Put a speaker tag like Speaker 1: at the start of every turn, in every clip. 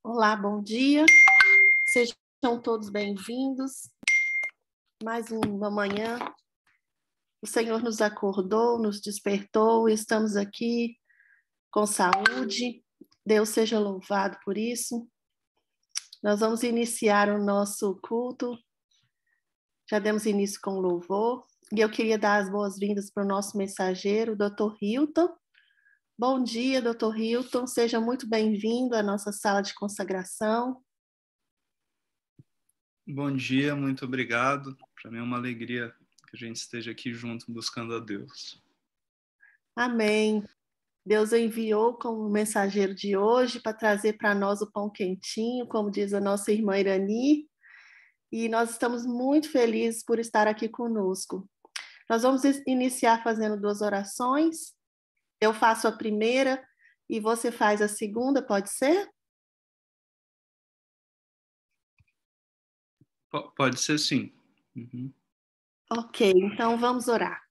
Speaker 1: Olá, bom dia. Sejam todos bem-vindos. Mais uma manhã. O Senhor nos acordou, nos despertou e estamos aqui com saúde. Deus seja louvado por isso. Nós vamos iniciar o nosso culto. Já demos início com louvor. E eu queria dar as boas-vindas para o nosso mensageiro, Dr. Hilton. Bom dia, Dr. Hilton. Seja muito bem-vindo à nossa sala de consagração.
Speaker 2: Bom dia, muito obrigado. Para mim é uma alegria que a gente esteja aqui junto buscando a Deus.
Speaker 1: Amém. Deus enviou como mensageiro de hoje para trazer para nós o pão quentinho, como diz a nossa irmã Irani, e nós estamos muito felizes por estar aqui conosco. Nós vamos iniciar fazendo 2 orações. Eu faço a primeira e você faz a segunda, pode ser?
Speaker 2: Pode ser sim. Uhum.
Speaker 1: Ok, então vamos orar.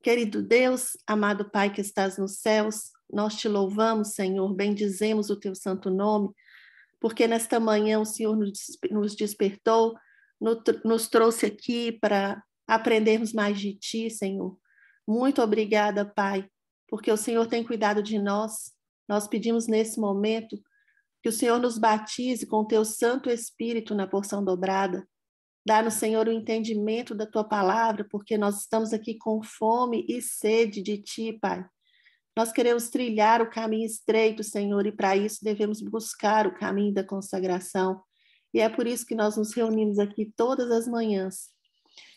Speaker 1: Querido Deus, amado Pai que estás nos céus, nós te louvamos, Senhor, bendizemos o teu santo nome, porque nesta manhã o Senhor nos despertou, nos trouxe aqui para aprendermos mais de Ti, Senhor. Muito obrigada, Pai, porque o Senhor tem cuidado de nós. Nós pedimos nesse momento que o Senhor nos batize com o Teu Santo Espírito na porção dobrada. Dá-nos, Senhor, o entendimento da Tua palavra, porque nós estamos aqui com fome e sede de Ti, Pai. Nós queremos trilhar o caminho estreito, Senhor, e para isso devemos buscar o caminho da consagração. E é por isso que nós nos reunimos aqui todas as manhãs.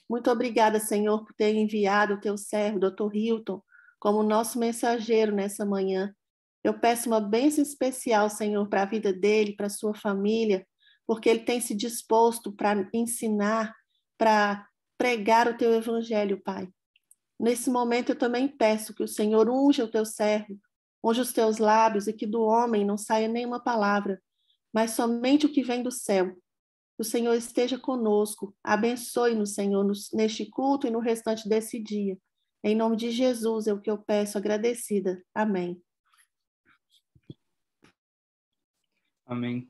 Speaker 1: Muito obrigada, Senhor, por ter enviado o teu servo, Dr. Hilton, como nosso mensageiro nessa manhã. Eu peço uma bênção especial, Senhor, para a vida dele, para a sua família, porque ele tem se disposto para ensinar, para pregar o teu evangelho, Pai. Nesse momento eu também peço que o Senhor unja o teu servo, unja os teus lábios e que do homem não saia nenhuma palavra, mas somente o que vem do céu. Que o Senhor esteja conosco, abençoe-nos, Senhor, neste culto e no restante desse dia. Em nome de Jesus é o que eu peço, agradecida. Amém.
Speaker 2: Amém.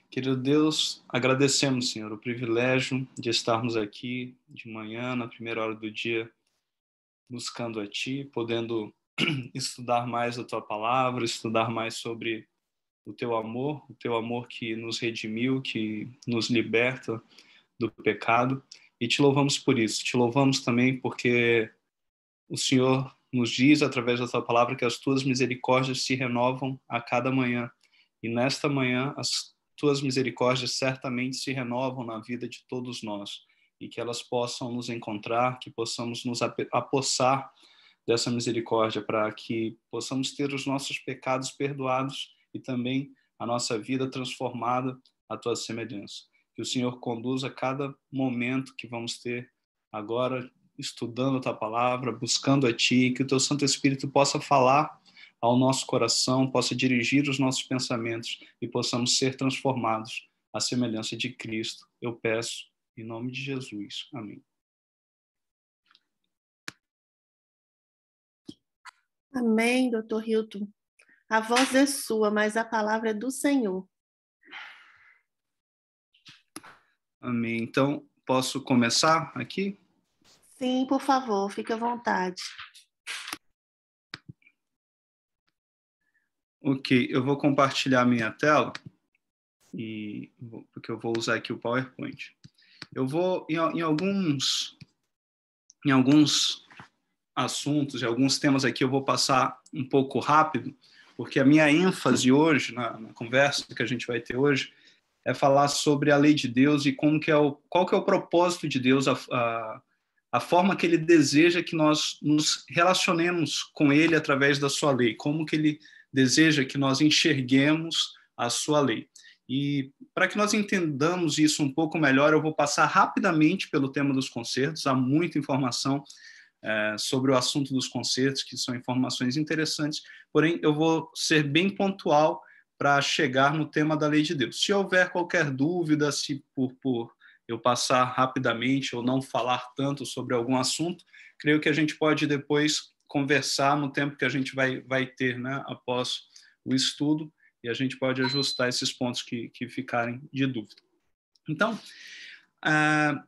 Speaker 2: Querido Deus, agradecemos, Senhor, o privilégio de estarmos aqui de manhã, na primeira hora do dia, buscando a Ti, podendo estudar mais a Tua palavra, estudar mais sobre o Teu amor que nos redimiu, que nos liberta do pecado, e Te louvamos por isso. Te louvamos também porque o Senhor nos diz, através da Tua palavra, que as Tuas misericórdias se renovam a cada manhã, e nesta manhã as Tuas misericórdias certamente se renovam na vida de todos nós, e que elas possam nos encontrar, que possamos nos apossar dessa misericórdia, para que possamos ter os nossos pecados perdoados e também a nossa vida transformada à Tua semelhança. Que o Senhor conduza cada momento que vamos ter agora, estudando a Tua palavra, buscando a Ti, que o Teu Santo Espírito possa falar ao nosso coração, possa dirigir os nossos pensamentos e possamos ser transformados à semelhança de Cristo. Eu peço em nome de Jesus. Amém.
Speaker 1: Amém, Dr. Hilton. A voz é sua, mas a palavra é do Senhor.
Speaker 2: Amém. Então, posso começar aqui?
Speaker 1: Sim, por favor, fique à vontade.
Speaker 2: Ok, eu vou compartilhar minha tela, porque eu vou usar aqui o PowerPoint. Eu vou, em alguns assuntos, em alguns temas aqui, eu vou passar um pouco rápido, porque a minha ênfase hoje, na conversa que a gente vai ter hoje, é falar sobre a lei de Deus e qual que é o propósito de Deus, a forma que Ele deseja que nós nos relacionemos com Ele através da sua lei, como que Ele deseja que nós enxerguemos a sua lei. E para que nós entendamos isso um pouco melhor, eu vou passar rapidamente pelo tema dos concertos. Há muita informação sobre o assunto dos concertos, que são informações interessantes, porém eu vou ser bem pontual para chegar no tema da lei de Deus. Se houver qualquer dúvida, se por eu passar rapidamente ou não falar tanto sobre algum assunto, creio que a gente pode depois conversar no tempo que a gente vai ter, né, após o estudo, E a gente pode ajustar esses pontos que ficarem de dúvida. Então,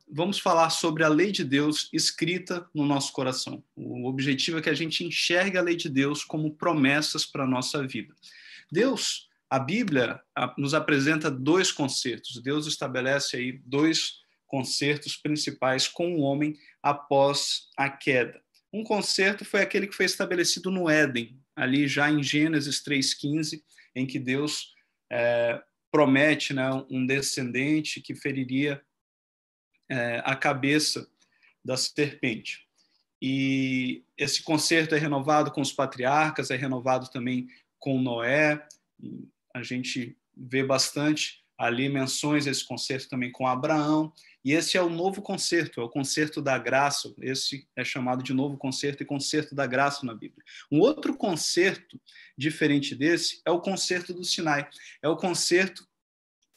Speaker 2: vamos falar sobre a lei de Deus escrita no nosso coração. O objetivo é que a gente enxergue a lei de Deus como promessas para a nossa vida. Deus, a Bíblia, nos apresenta dois concertos. Deus estabelece aí dois concertos principais com o homem após a queda. Um concerto foi aquele que foi estabelecido no Éden, ali já em Gênesis 3,15, em que Deus promete, né, um descendente que feriria a cabeça da serpente. E esse concerto é renovado com os patriarcas, é renovado também com Noé. A gente vê bastante ali menções a esse concerto também com Abraão. E esse é o novo concerto, é o concerto da graça. Esse é chamado de novo concerto e concerto da graça na Bíblia. Um outro concerto diferente desse é o concerto do Sinai. É o concerto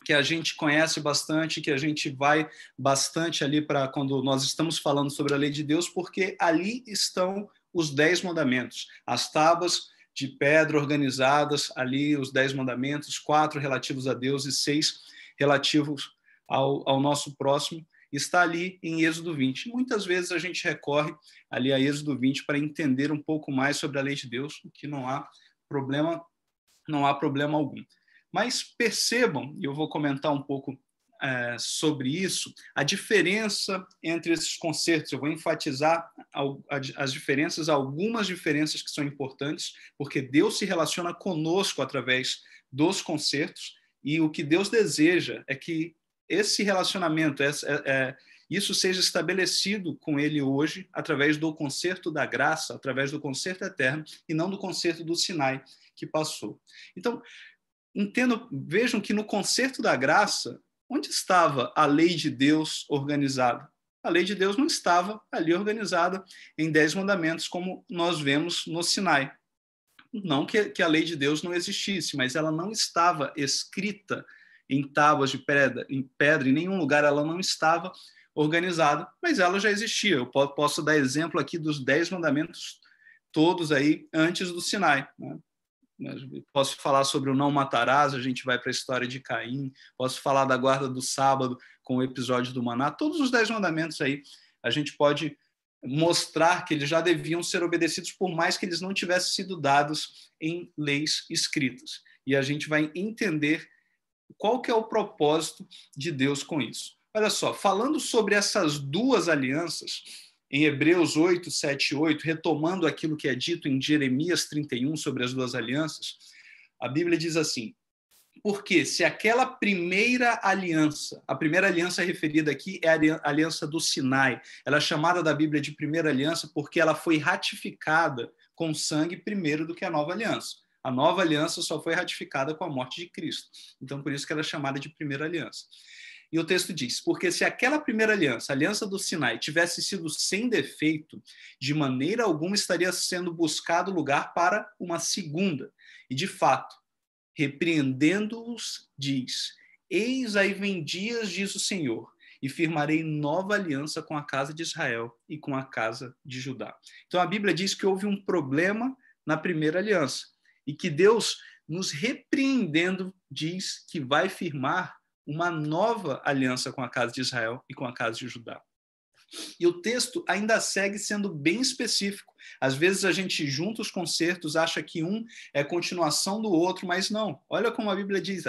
Speaker 2: que a gente conhece bastante, que a gente vai bastante ali para quando nós estamos falando sobre a lei de Deus, porque ali estão os 10 mandamentos, as tábuas de pedra organizadas, ali os 10 mandamentos, 4 relativos a Deus e 6 relativos ao nosso próximo, está ali em Êxodo 20. Muitas vezes a gente recorre ali a Êxodo 20 para entender um pouco mais sobre a lei de Deus, o que não há problema algum. Mas percebam, e eu vou comentar um pouco sobre isso, a diferença entre esses concertos. Eu vou enfatizar as diferenças, algumas diferenças que são importantes, porque Deus se relaciona conosco através dos concertos, e o que Deus deseja é que esse relacionamento, isso seja estabelecido com Ele hoje, através do concerto da graça, através do concerto eterno, e não do concerto do Sinai que passou. Então, vejam que no concerto da graça, onde estava a lei de Deus organizada? A lei de Deus não estava ali organizada em 10 mandamentos, como nós vemos no Sinai. Não que a lei de Deus não existisse, mas ela não estava escrita em tábuas de pedra, em nenhum lugar ela não estava organizada, mas ela já existia. Eu posso dar exemplo aqui dos 10 mandamentos todos aí antes do Sinai, né? Posso falar sobre o não matarás, a gente vai para a história de Caim, posso falar da guarda do sábado com o episódio do maná, todos os 10 mandamentos aí a gente pode mostrar que eles já deviam ser obedecidos por mais que eles não tivessem sido dados em leis escritas. E a gente vai entender qual que é o propósito de Deus com isso. Olha só, falando sobre essas duas alianças, em Hebreus 8, 7 e 8, retomando aquilo que é dito em Jeremias 31 sobre as duas alianças, a Bíblia diz assim: porque se aquela primeira aliança, a primeira aliança referida aqui é a aliança do Sinai, ela é chamada da Bíblia de primeira aliança porque ela foi ratificada com sangue primeiro do que a nova aliança. A nova aliança só foi ratificada com a morte de Cristo. Então, por isso que ela é chamada de primeira aliança. E o texto diz: porque se aquela primeira aliança, a aliança do Sinai, tivesse sido sem defeito, de maneira alguma estaria sendo buscado lugar para uma segunda. E, de fato, repreendendo-os, diz: eis aí vem dias, diz o Senhor, e firmarei nova aliança com a casa de Israel e com a casa de Judá. Então, a Bíblia diz que houve um problema na primeira aliança e que Deus, nos repreendendo, diz que vai firmar uma nova aliança com a casa de Israel e com a casa de Judá. E o texto ainda segue sendo bem específico. Às vezes a gente junta os concertos, acha que um é continuação do outro, mas não. Olha como a Bíblia diz,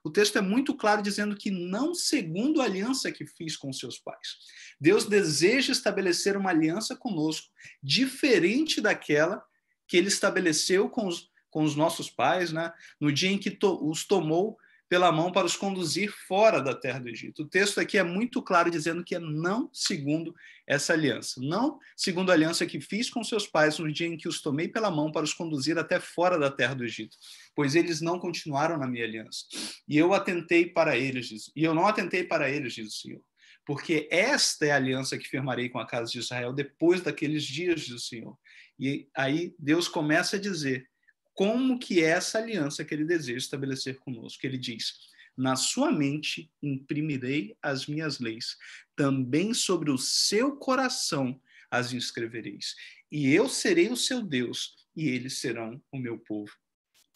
Speaker 2: o texto é muito claro dizendo que não segundo a aliança que fiz com seus pais. Deus deseja estabelecer uma aliança conosco diferente daquela que ele estabeleceu com os nossos pais, né? No dia em que os tomou pela mão para os conduzir fora da terra do Egito. O texto aqui é muito claro dizendo que é não segundo essa aliança. Não segundo a aliança que fiz com seus pais no dia em que os tomei pela mão para os conduzir até fora da terra do Egito. Pois eles não continuaram na minha aliança. E eu atentei para eles, e eu não atentei para eles, diz o Senhor. Porque esta é a aliança que firmarei com a casa de Israel depois daqueles dias, diz o Senhor. E aí Deus começa a dizer como que é essa aliança que ele deseja estabelecer conosco. Ele diz: na sua mente imprimirei as minhas leis, também sobre o seu coração as inscrevereis. E eu serei o seu Deus, e eles serão o meu povo.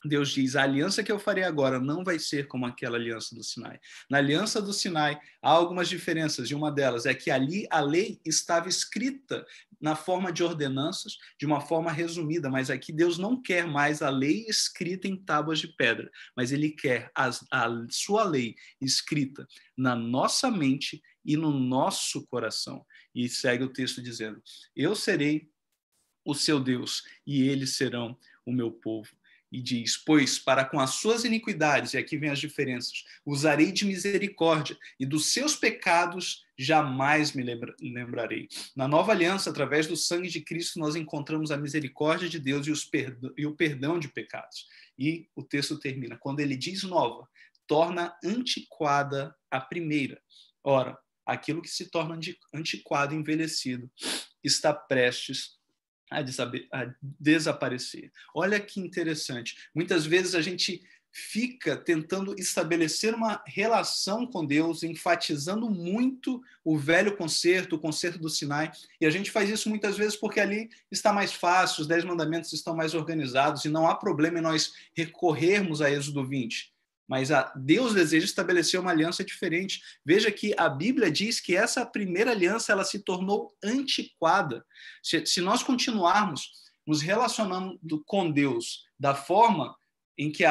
Speaker 2: Deus diz, a aliança que eu farei agora não vai ser como aquela aliança do Sinai. Na aliança do Sinai, há algumas diferenças, e uma delas é que ali a lei estava escrita na forma de ordenanças, de uma forma resumida, mas aqui Deus não quer mais a lei escrita em tábuas de pedra, mas ele quer a sua lei escrita na nossa mente e no nosso coração. E segue o texto dizendo, eu serei o seu Deus, e eles serão o meu povo. E diz, pois para com as suas iniquidades, e aqui vem as diferenças, usarei de misericórdia, e dos seus pecados jamais me lembrarei. Na nova aliança, através do sangue de Cristo, nós encontramos a misericórdia de Deus e o perdão de pecados. E o texto termina, quando ele diz nova, torna antiquada a primeira. Ora, aquilo que se torna antiquado, envelhecido, está prestes a desaparecer. Olha que interessante. Muitas vezes a gente fica tentando estabelecer uma relação com Deus, enfatizando muito o velho concerto, o concerto do Sinai, e a gente faz isso muitas vezes porque ali está mais fácil, os 10 mandamentos estão mais organizados, e não há problema em nós recorrermos a Êxodo 20. Mas Deus deseja estabelecer uma aliança diferente. Veja que a Bíblia diz que essa primeira aliança ela se tornou antiquada. Se nós continuarmos nos relacionando com Deus da forma em que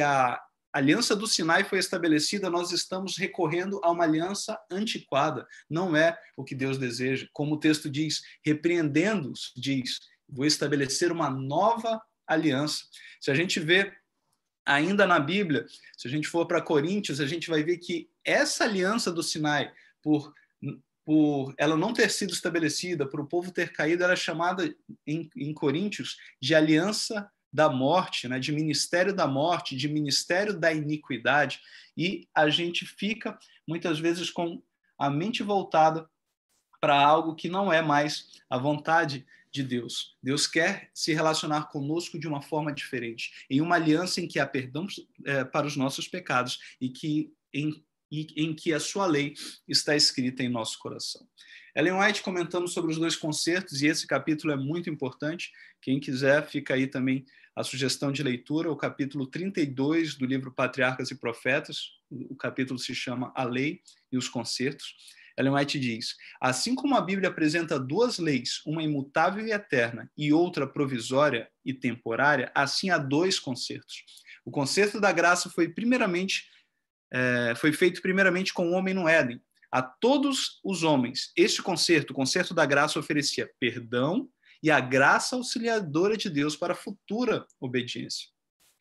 Speaker 2: a aliança do Sinai foi estabelecida, nós estamos recorrendo a uma aliança antiquada. Não é o que Deus deseja. Como o texto diz, repreendendo-os, diz, vou estabelecer uma nova aliança. Se a gente vê ainda na Bíblia, se a gente for para Coríntios, a gente vai ver que essa aliança do Sinai, por ela não ter sido estabelecida, por o povo ter caído, era chamada em Coríntios de aliança da morte, né? De ministério da morte, de ministério da iniquidade, e a gente fica muitas vezes com a mente voltada para algo que não é mais a vontade de Deus. Deus quer se relacionar conosco de uma forma diferente, em uma aliança em que há perdão para os nossos pecados e em que a sua lei está escrita em nosso coração. Ellen White comentando sobre os dois concertos, e esse capítulo é muito importante. Quem quiser, fica aí também a sugestão de leitura, o capítulo 32 do livro Patriarcas e Profetas. O capítulo se chama A Lei e os Concertos. Ellen White diz, assim como a Bíblia apresenta duas leis, uma imutável e eterna e outra provisória e temporária, assim há dois concertos. O concerto da graça foi feito primeiramente com o homem no Éden. A todos os homens, este concerto, o concerto da graça, oferecia perdão e a graça auxiliadora de Deus para a futura obediência,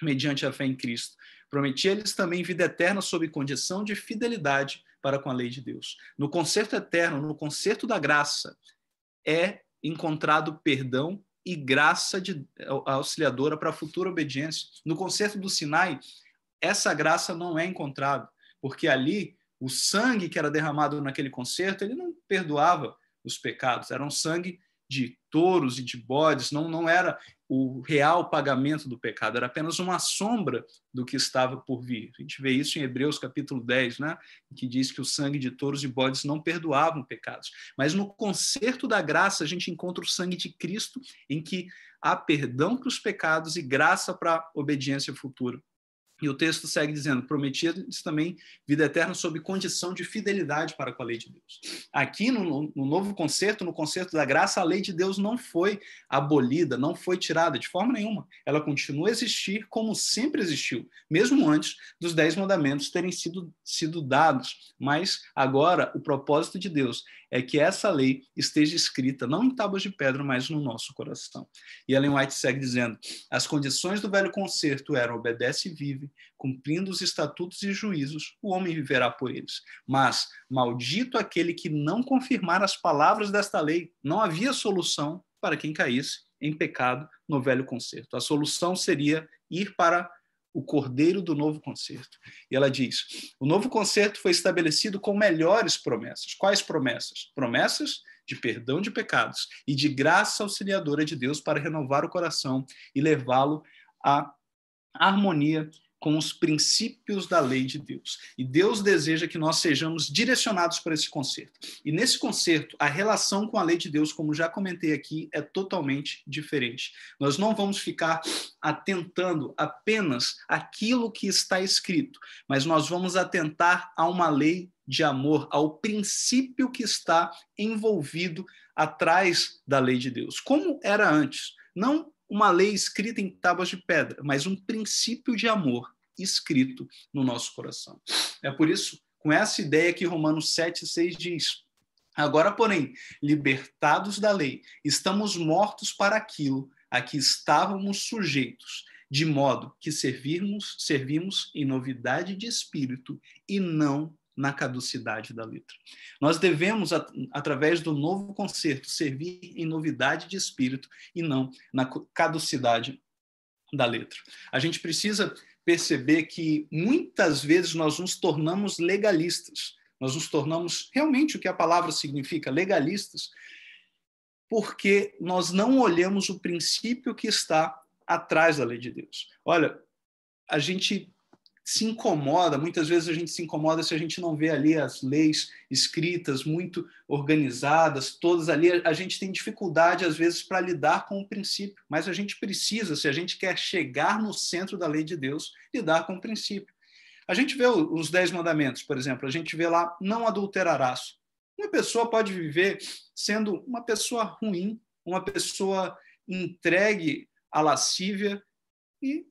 Speaker 2: mediante a fé em Cristo. Prometia-lhes também vida eterna sob condição de fidelidade para com a lei de Deus. No concerto eterno, no concerto da graça, é encontrado perdão e graça auxiliadora para a futura obediência. No concerto do Sinai, essa graça não é encontrada, porque ali o sangue que era derramado naquele concerto, ele não perdoava os pecados, era um sangue de touros e de bodes, não era o real pagamento do pecado, era apenas uma sombra do que estava por vir. A gente vê isso em Hebreus capítulo 10, né? Que diz que o sangue de touros e bodes não perdoavam pecados. Mas no concerto da graça a gente encontra o sangue de Cristo, em que há perdão para os pecados e graça para a obediência futura. E o texto segue dizendo, prometia-lhes também vida eterna sob condição de fidelidade para com a lei de Deus. Aqui no novo concerto, no concerto da graça, a lei de Deus não foi abolida, não foi tirada de forma nenhuma. Ela continua a existir como sempre existiu, mesmo antes dos 10 mandamentos terem sido dados. Mas agora o propósito de Deus é que essa lei esteja escrita não em tábuas de pedra, mas no nosso coração. E Ellen White segue dizendo, as condições do velho concerto eram obedece e vive, cumprindo os estatutos e juízos, o homem viverá por eles. Mas, maldito aquele que não confirmar as palavras desta lei, não havia solução para quem caísse em pecado no velho concerto. A solução seria ir para o cordeiro do novo concerto. E ela diz, o novo concerto foi estabelecido com melhores promessas. Quais promessas? Promessas de perdão de pecados e de graça auxiliadora de Deus para renovar o coração e levá-lo à harmonia com os princípios da lei de Deus. E Deus deseja que nós sejamos direcionados para esse concerto. E nesse concerto, a relação com a lei de Deus, como já comentei aqui, é totalmente diferente. Nós não vamos ficar atentando apenas aquilo que está escrito, mas nós vamos atentar a uma lei de amor, ao princípio que está envolvido atrás da lei de Deus. Como era antes, não uma lei escrita em tábuas de pedra, mas um princípio de amor escrito no nosso coração. É por isso, com essa ideia que Romanos 7,6 diz: agora, porém, libertados da lei, estamos mortos para aquilo a que estávamos sujeitos, de modo que servimos em novidade de espírito e não na caducidade da letra. Nós devemos, através do novo concerto, servir em novidade de espírito e não na caducidade da letra. A gente precisa perceber que muitas vezes nós nos tornamos legalistas, nós nos tornamos realmente o que a palavra significa, legalistas, porque nós não olhamos o princípio que está atrás da lei de Deus. Olha, a gente se incomoda, muitas vezes a gente se incomoda se a gente não vê ali as leis escritas, muito organizadas, todas ali. A gente tem dificuldade, às vezes, para lidar com o princípio, mas a gente precisa, se a gente quer chegar no centro da lei de Deus, lidar com o princípio. A gente vê os 10 mandamentos, por exemplo, a gente vê lá, não adulterarás. Uma pessoa pode viver sendo uma pessoa ruim, uma pessoa entregue à lascívia e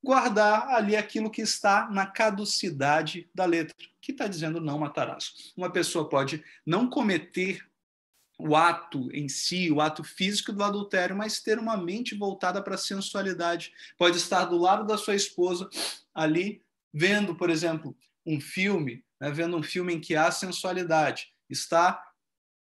Speaker 2: guardar ali aquilo que está na caducidade da letra, que está dizendo não matarás. Uma pessoa pode não cometer o ato em si, o ato físico do adultério, mas ter uma mente voltada para a sensualidade. Pode estar do lado da sua esposa ali, vendo, por exemplo, um filme, né, vendo um filme em que há sensualidade. Está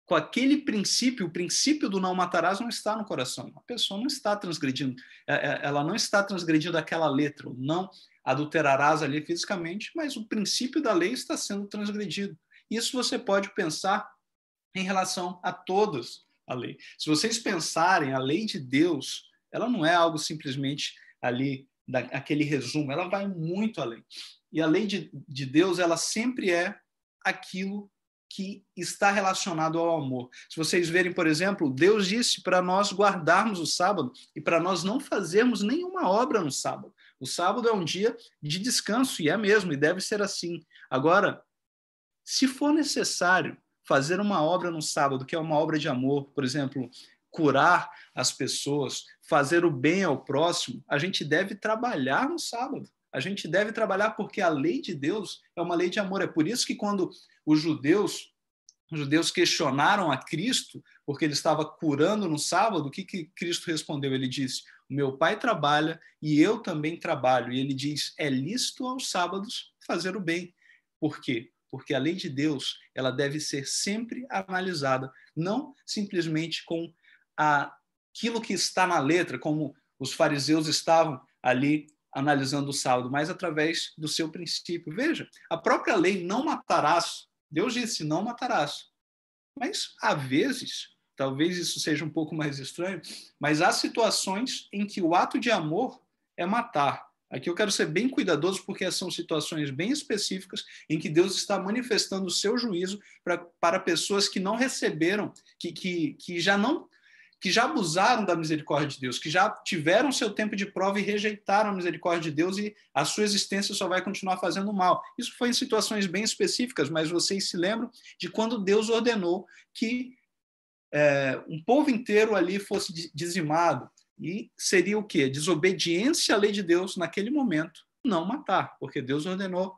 Speaker 2: com aquele princípio, o princípio do não matarás não está no coração. A pessoa não está transgredindo, ela não está transgredindo aquela letra, não adulterarás ali fisicamente, mas o princípio da lei está sendo transgredido. Isso você pode pensar em relação a todas a lei. Se vocês pensarem, a lei de Deus, ela não é algo simplesmente ali, aquele resumo, ela vai muito além. E a lei de Deus, ela sempre é aquilo que está relacionado ao amor. Se vocês verem, por exemplo, Deus disse para nós guardarmos o sábado e para nós não fazermos nenhuma obra no sábado. O sábado é um dia de descanso, e é mesmo, e deve ser assim. Agora, se for necessário fazer uma obra no sábado, que é uma obra de amor, por exemplo, curar as pessoas, fazer o bem ao próximo, a gente deve trabalhar no sábado. A gente deve trabalhar porque a lei de Deus é uma lei de amor. É por isso que quando os judeus questionaram a Cristo, porque ele estava curando no sábado, o que Cristo respondeu? Ele disse: o meu pai trabalha e eu também trabalho. E ele diz: é lícito aos sábados fazer o bem. Por quê? Porque a lei de Deus, ela deve ser sempre analisada, não simplesmente com aquilo que está na letra, como os fariseus estavam ali analisando o sábado, mas através do seu princípio. Veja, a própria lei, não matarás, Deus disse, não matarás. Mas, há vezes, talvez isso seja um pouco mais estranho, mas há situações em que o ato de amor é matar. Aqui eu quero ser bem cuidadoso, porque são situações bem específicas em que Deus está manifestando o seu juízo para pessoas que não receberam, que já abusaram da misericórdia de Deus, que já tiveram seu tempo de prova e rejeitaram a misericórdia de Deus, e a sua existência só vai continuar fazendo mal. Isso foi em situações bem específicas, mas vocês se lembram de quando Deus ordenou que um povo inteiro ali fosse dizimado. E seria o quê? Desobediência à lei de Deus naquele momento, não matar, porque Deus ordenou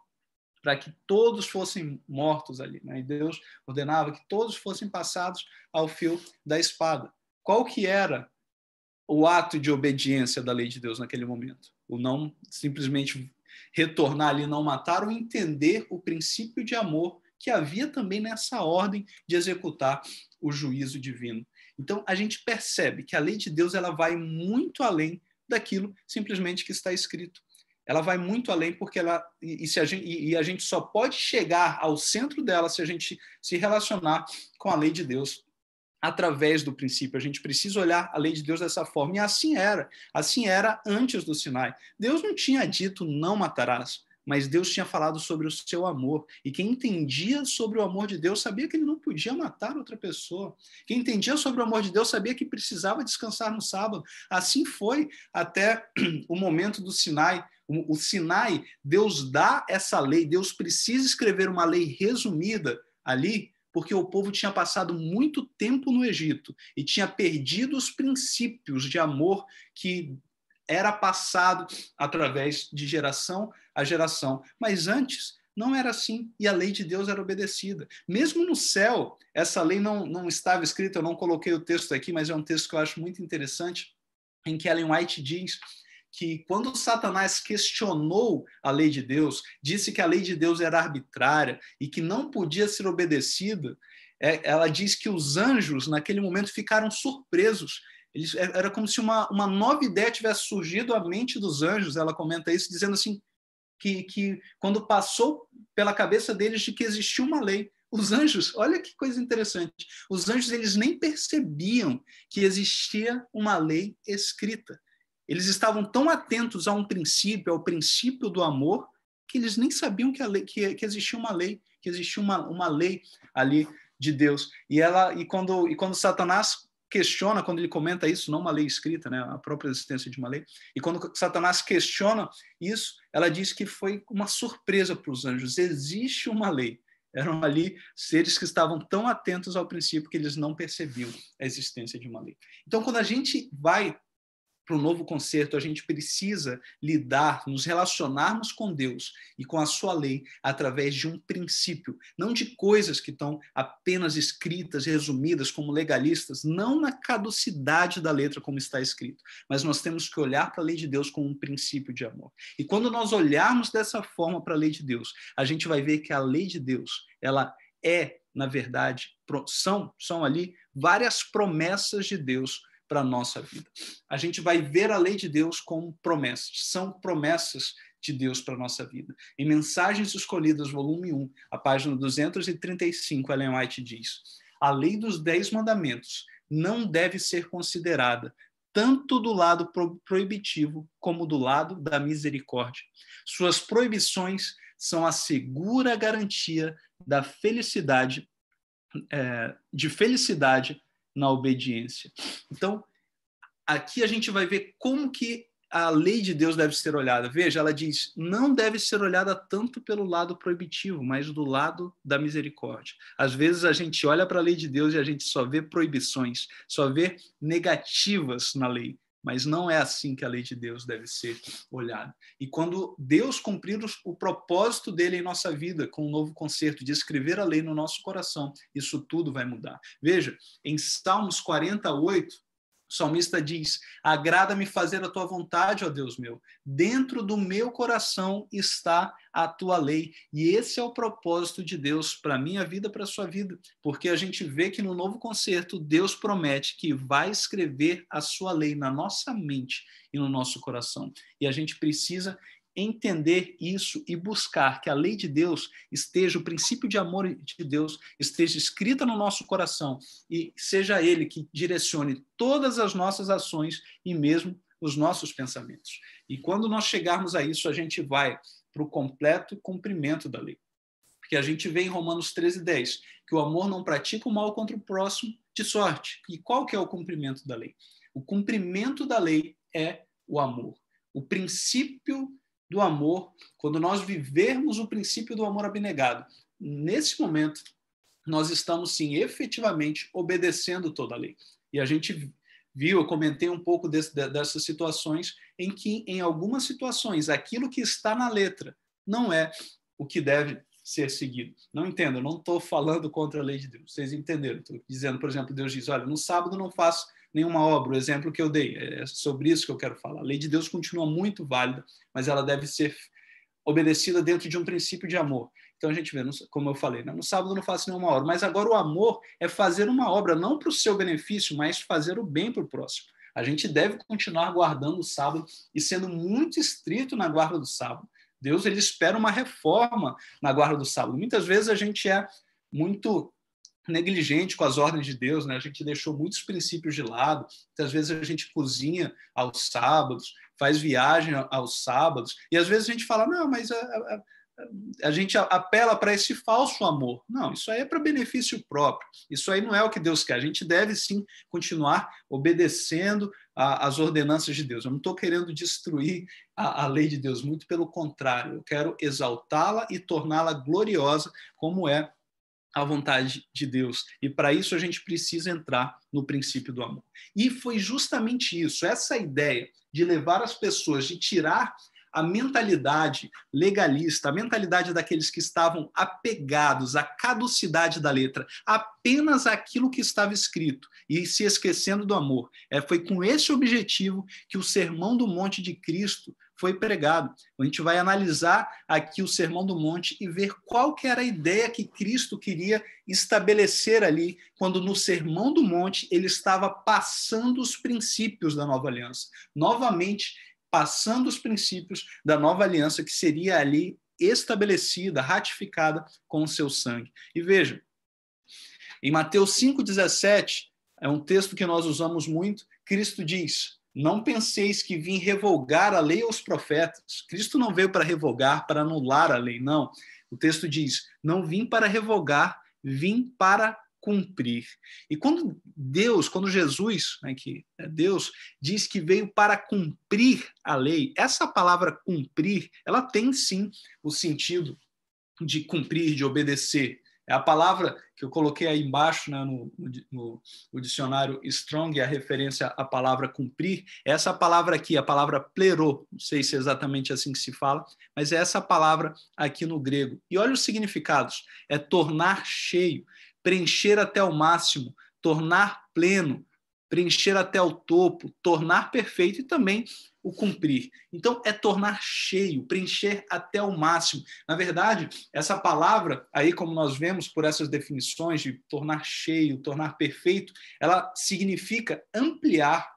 Speaker 2: para que todos fossem mortos ali, né? E Deus ordenava que todos fossem passados ao fio da espada. Qual que era o ato de obediência da lei de Deus naquele momento? O não simplesmente retornar ali, não matar, ou entender o princípio de amor que havia também nessa ordem de executar o juízo divino. Então, a gente percebe que a lei de Deus, ela vai muito além daquilo simplesmente que está escrito. Ela vai muito além, porque a gente só pode chegar ao centro dela se a gente se relacionar com a lei de Deus através do princípio. A gente precisa olhar a lei de Deus dessa forma. E assim era antes do Sinai. Deus não tinha dito não matarás, mas Deus tinha falado sobre o seu amor. E quem entendia sobre o amor de Deus sabia que ele não podia matar outra pessoa. Quem entendia sobre o amor de Deus sabia que precisava descansar no sábado. Assim foi até o momento do Sinai. O Sinai, Deus dá essa lei, Deus precisa escrever uma lei resumida ali, porque o povo tinha passado muito tempo no Egito e tinha perdido os princípios de amor que era passado através de geração a geração. Mas antes não era assim, e a lei de Deus era obedecida. Mesmo no céu, essa lei não estava escrita, eu não coloquei o texto aqui, mas é um texto que eu acho muito interessante, em que Ellen White diz que quando Satanás questionou a lei de Deus, disse que a lei de Deus era arbitrária e que não podia ser obedecida, ela diz que os anjos, naquele momento, ficaram surpresos. Era como se uma nova ideia tivesse surgido à mente dos anjos. Ela comenta isso, dizendo assim, que quando passou pela cabeça deles de que existia uma lei, os anjos, olha que coisa interessante, os anjos eles nem percebiam que existia uma lei escrita. Eles estavam tão atentos a um princípio, ao princípio do amor, que eles nem sabiam que existia uma lei, que existia uma lei ali de Deus. E quando Satanás questiona, quando ele comenta isso, não uma lei escrita, né, a própria existência de uma lei, e quando Satanás questiona isso, ela diz que foi uma surpresa para os anjos. Existe uma lei. Eram ali seres que estavam tão atentos ao princípio que eles não percebiam a existência de uma lei. Então, quando a gente vai para o novo concerto, a gente precisa lidar, nos relacionarmos com Deus e com a sua lei através de um princípio, não de coisas que estão apenas escritas, resumidas como legalistas, não na caducidade da letra como está escrito, mas nós temos que olhar para a lei de Deus como um princípio de amor. E quando nós olharmos dessa forma para a lei de Deus, a gente vai ver que a lei de Deus, ela na verdade, são ali várias promessas de Deus para a nossa vida. A gente vai ver a lei de Deus como promessas. São promessas de Deus para a nossa vida. Em Mensagens Escolhidas, volume 1, a página 235, Ellen White diz: a lei dos 10 mandamentos não deve ser considerada tanto do lado proibitivo como do lado da misericórdia. Suas proibições são a segura garantia da felicidade, de felicidade na obediência. Então, aqui a gente vai ver como que a lei de Deus deve ser olhada. Veja, ela diz, não deve ser olhada tanto pelo lado proibitivo, mas do lado da misericórdia. Às vezes a gente olha para a lei de Deus e a gente só vê proibições, só vê negativas na lei, mas não é assim que a lei de Deus deve ser olhada. E quando Deus cumprir o propósito dele em nossa vida, com um novo concerto, de escrever a lei no nosso coração, isso tudo vai mudar. Veja, em Salmos 48, o salmista diz: agrada-me fazer a tua vontade, ó Deus meu. Dentro do meu coração está a tua lei. E esse é o propósito de Deus para a minha vida, para a sua vida. Porque a gente vê que no novo concerto, Deus promete que vai escrever a sua lei na nossa mente e no nosso coração. E a gente precisa entender isso e buscar que a lei de Deus esteja, o princípio de amor de Deus esteja escrita no nosso coração e seja ele que direcione todas as nossas ações e mesmo os nossos pensamentos. E quando nós chegarmos a isso, a gente vai para o completo cumprimento da lei. Porque a gente vê em Romanos 13:10 que o amor não pratica o mal contra o próximo de sorte. E qual que é o cumprimento da lei? O cumprimento da lei é o amor. O princípio do amor, quando nós vivermos o princípio do amor abnegado, nesse momento, nós estamos, sim, efetivamente obedecendo toda a lei. E a gente viu, eu comentei um pouco dessas situações em que, em algumas situações, aquilo que está na letra não é o que deve ser seguido. Não entendo, eu não estou falando contra a lei de Deus. Vocês entenderam? Estou dizendo, por exemplo, Deus diz, olha, no sábado não faço nenhuma obra, o exemplo que eu dei, é sobre isso que eu quero falar. A lei de Deus continua muito válida, mas ela deve ser obedecida dentro de um princípio de amor. Então a gente vê, como eu falei, no sábado não faço nenhuma obra, mas agora o amor é fazer uma obra, não para o seu benefício, mas fazer o bem para o próximo. A gente deve continuar guardando o sábado e sendo muito estrito na guarda do sábado. Deus ele espera uma reforma na guarda do sábado. Muitas vezes a gente é muito negligente com as ordens de Deus, né? A gente deixou muitos princípios de lado. Muitas vezes a gente cozinha aos sábados, faz viagem aos sábados, e às vezes a gente fala, não, mas a gente apela para esse falso amor. Não, isso aí é para benefício próprio. Isso aí não é o que Deus quer. A gente deve, sim, continuar obedecendo às ordenanças de Deus. Eu não estou querendo destruir a lei de Deus, muito pelo contrário. Eu quero exaltá-la e torná-la gloriosa, como é a vontade de Deus. E para isso a gente precisa entrar no princípio do amor. E foi justamente isso, essa ideia de levar as pessoas, de tirar a mentalidade legalista, a mentalidade daqueles que estavam apegados à caducidade da letra, apenas aquilo que estava escrito e se esquecendo do amor. Foi com esse objetivo que o Sermão do Monte de Cristo foi pregado. A gente vai analisar aqui o Sermão do Monte e ver qual que era a ideia que Cristo queria estabelecer ali, quando no Sermão do Monte ele estava passando os princípios da nova aliança. Novamente, passando os princípios da nova aliança que seria ali estabelecida, ratificada com o seu sangue. E veja, em Mateus 5,17, é um texto que nós usamos muito, Cristo diz: não penseis que vim revogar a lei ou os profetas. Cristo não veio para revogar, para anular a lei, não. O texto diz, não vim para revogar, vim para cumprir. E quando Jesus, né, que é Deus, diz que veio para cumprir a lei, essa palavra cumprir, ela tem sim o sentido de cumprir, de obedecer. É a palavra que eu coloquei aí embaixo, né, no dicionário Strong, a referência à palavra cumprir, é essa palavra aqui, a palavra plero, não sei se é exatamente assim que se fala, mas é essa palavra aqui no grego. E olha os significados, é tornar cheio, preencher até o máximo, tornar pleno, preencher até o topo, tornar perfeito e também o cumprir. Então, é tornar cheio, preencher até o máximo. Na verdade, essa palavra, aí como nós vemos por essas definições de tornar cheio, tornar perfeito, ela significa ampliar.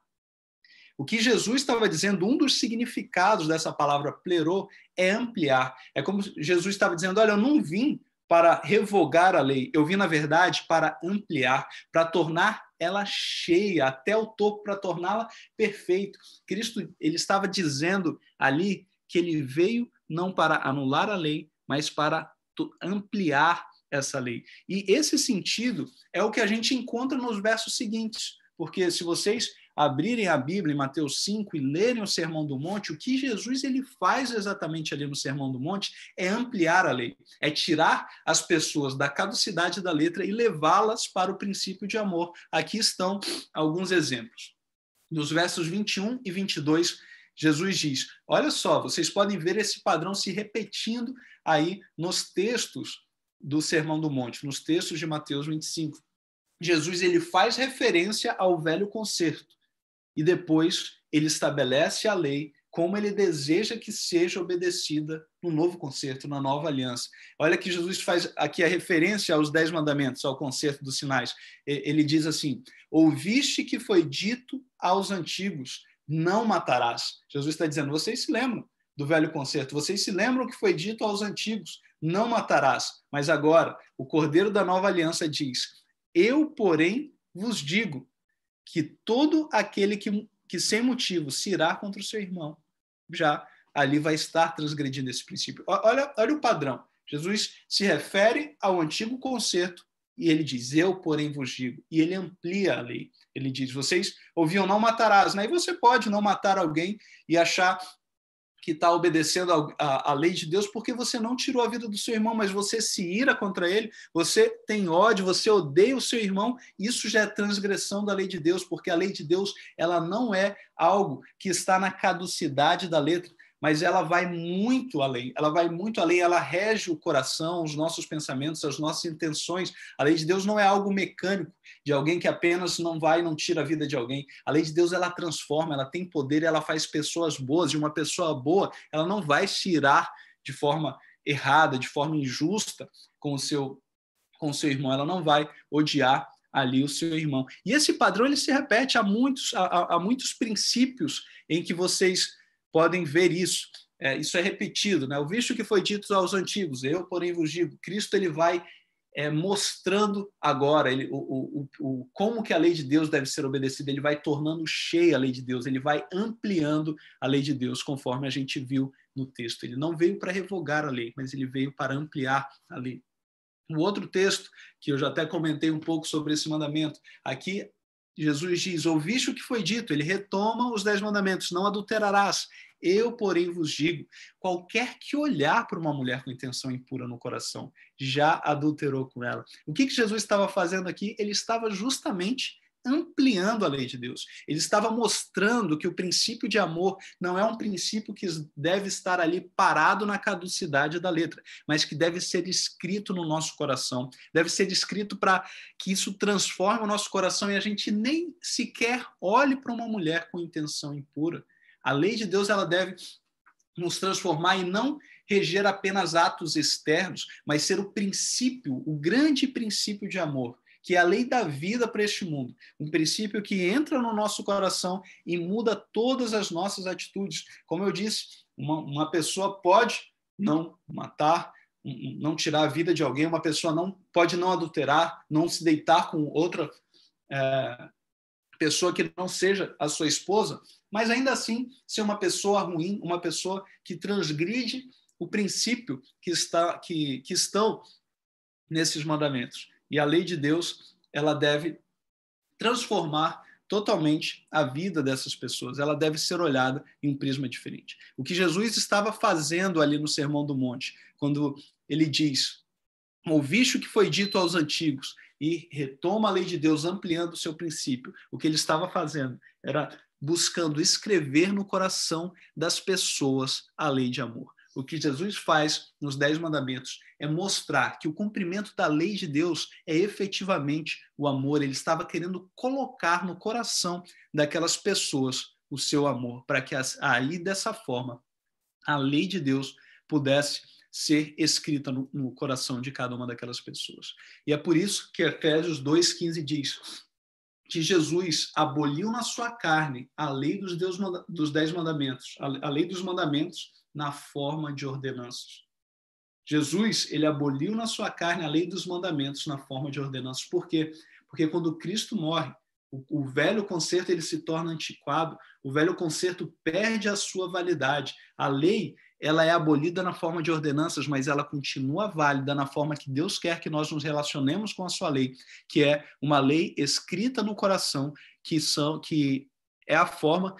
Speaker 2: O que Jesus estava dizendo, um dos significados dessa palavra plero é ampliar. É como Jesus estava dizendo, olha, eu não vim para revogar a lei, eu vim, na verdade, para ampliar, para tornar ela cheia, até o topo, para torná-la perfeita. Cristo, ele estava dizendo ali que ele veio não para anular a lei, mas para ampliar essa lei. E esse sentido é o que a gente encontra nos versos seguintes, porque se vocês abrirem a Bíblia em Mateus 5 e lerem o Sermão do Monte, o que Jesus ele faz exatamente ali no Sermão do Monte é ampliar a lei, é tirar as pessoas da caducidade da letra e levá-las para o princípio de amor. Aqui estão alguns exemplos. Nos versos 21 e 22, Jesus diz, olha só, vocês podem ver esse padrão se repetindo aí nos textos do Sermão do Monte, nos textos de Mateus 25. Jesus ele faz referência ao velho concerto, e depois ele estabelece a lei como ele deseja que seja obedecida no novo concerto, na nova aliança. Olha que Jesus faz aqui a referência aos 10 mandamentos, ao concerto dos sinais. Ele diz assim, ouviste que foi dito aos antigos, não matarás. Jesus está dizendo, vocês se lembram do velho concerto, vocês se lembram que foi dito aos antigos, não matarás. Mas agora, o Cordeiro da nova aliança diz, eu, porém, vos digo, que todo aquele que sem motivo se irá contra o seu irmão, já ali vai estar transgredindo esse princípio. Olha o padrão. Jesus se refere ao antigo concerto e ele diz, eu, porém, vos digo. E ele amplia a lei. Ele diz, vocês ouviam não matarás, né? E você pode não matar alguém e achar que está obedecendo a lei de Deus porque você não tirou a vida do seu irmão, mas você se ira contra ele, você tem ódio, você odeia o seu irmão, isso já é transgressão da lei de Deus, porque a lei de Deus ela não é algo que está na caducidade da letra, mas ela vai muito além, ela rege o coração, os nossos pensamentos, as nossas intenções. A lei de Deus não é algo mecânico, de alguém que apenas não tira a vida de alguém. A lei de Deus, ela transforma, ela tem poder, ela faz pessoas boas, e uma pessoa boa, ela não vai se irar de forma errada, de forma injusta com o seu irmão, ela não vai odiar ali o seu irmão. E esse padrão, ele se repete há muitos princípios em que vocês podem ver isso. Isso é repetido, né? O visto que foi dito aos antigos, eu, porém, vos digo, Cristo ele vai mostrando agora como que a lei de Deus deve ser obedecida. Ele vai tornando cheia a lei de Deus, ele vai ampliando a lei de Deus, conforme a gente viu no texto. Ele não veio para revogar a lei, mas ele veio para ampliar a lei. O outro texto, que eu já até comentei um pouco sobre esse mandamento, aqui Jesus diz: ouviste o que foi dito, ele retoma os 10 mandamentos: não adulterarás. Eu, porém, vos digo, qualquer que olhar para uma mulher com intenção impura no coração, já adulterou com ela. O que Jesus estava fazendo aqui? Ele estava justamente ampliando a lei de Deus. Ele estava mostrando que o princípio de amor não é um princípio que deve estar ali parado na caducidade da letra, mas que deve ser escrito no nosso coração, deve ser escrito para que isso transforme o nosso coração e a gente nem sequer olhe para uma mulher com intenção impura. A lei de Deus, ela deve nos transformar e não reger apenas atos externos, mas ser o princípio, o grande princípio de amor, que é a lei da vida para este mundo. Um princípio que entra no nosso coração e muda todas as nossas atitudes. Como eu disse, uma pessoa pode não matar, não tirar a vida de alguém, uma pessoa pode não adulterar, não se deitar com outra pessoa que não seja a sua esposa, mas ainda assim ser uma pessoa ruim, uma pessoa que transgride o princípio que estão nesses mandamentos. E a lei de Deus, ela deve transformar totalmente a vida dessas pessoas. Ela deve ser olhada em um prisma diferente. O que Jesus estava fazendo ali no Sermão do Monte, quando ele diz: ouviste o que foi dito aos antigos, e retoma a lei de Deus ampliando o seu princípio. O que ele estava fazendo era buscando escrever no coração das pessoas a lei de amor. O que Jesus faz nos 10 mandamentos é mostrar que o cumprimento da lei de Deus é efetivamente o amor. Ele estava querendo colocar no coração daquelas pessoas o seu amor, para que aí, dessa forma, a lei de Deus pudesse ser escrita no coração de cada uma daquelas pessoas. E é por isso que Efésios 2,15 diz que Jesus aboliu na sua carne a lei dos 10 mandamentos, a lei dos mandamentos na forma de ordenanças. Jesus, ele aboliu na sua carne a lei dos mandamentos na forma de ordenanças. Por quê? Porque quando Cristo morre, o velho concerto ele se torna antiquado, o velho concerto perde a sua validade. A lei, ela é abolida na forma de ordenanças, mas ela continua válida na forma que Deus quer que nós nos relacionemos com a sua lei, que é uma lei escrita no coração, que é a forma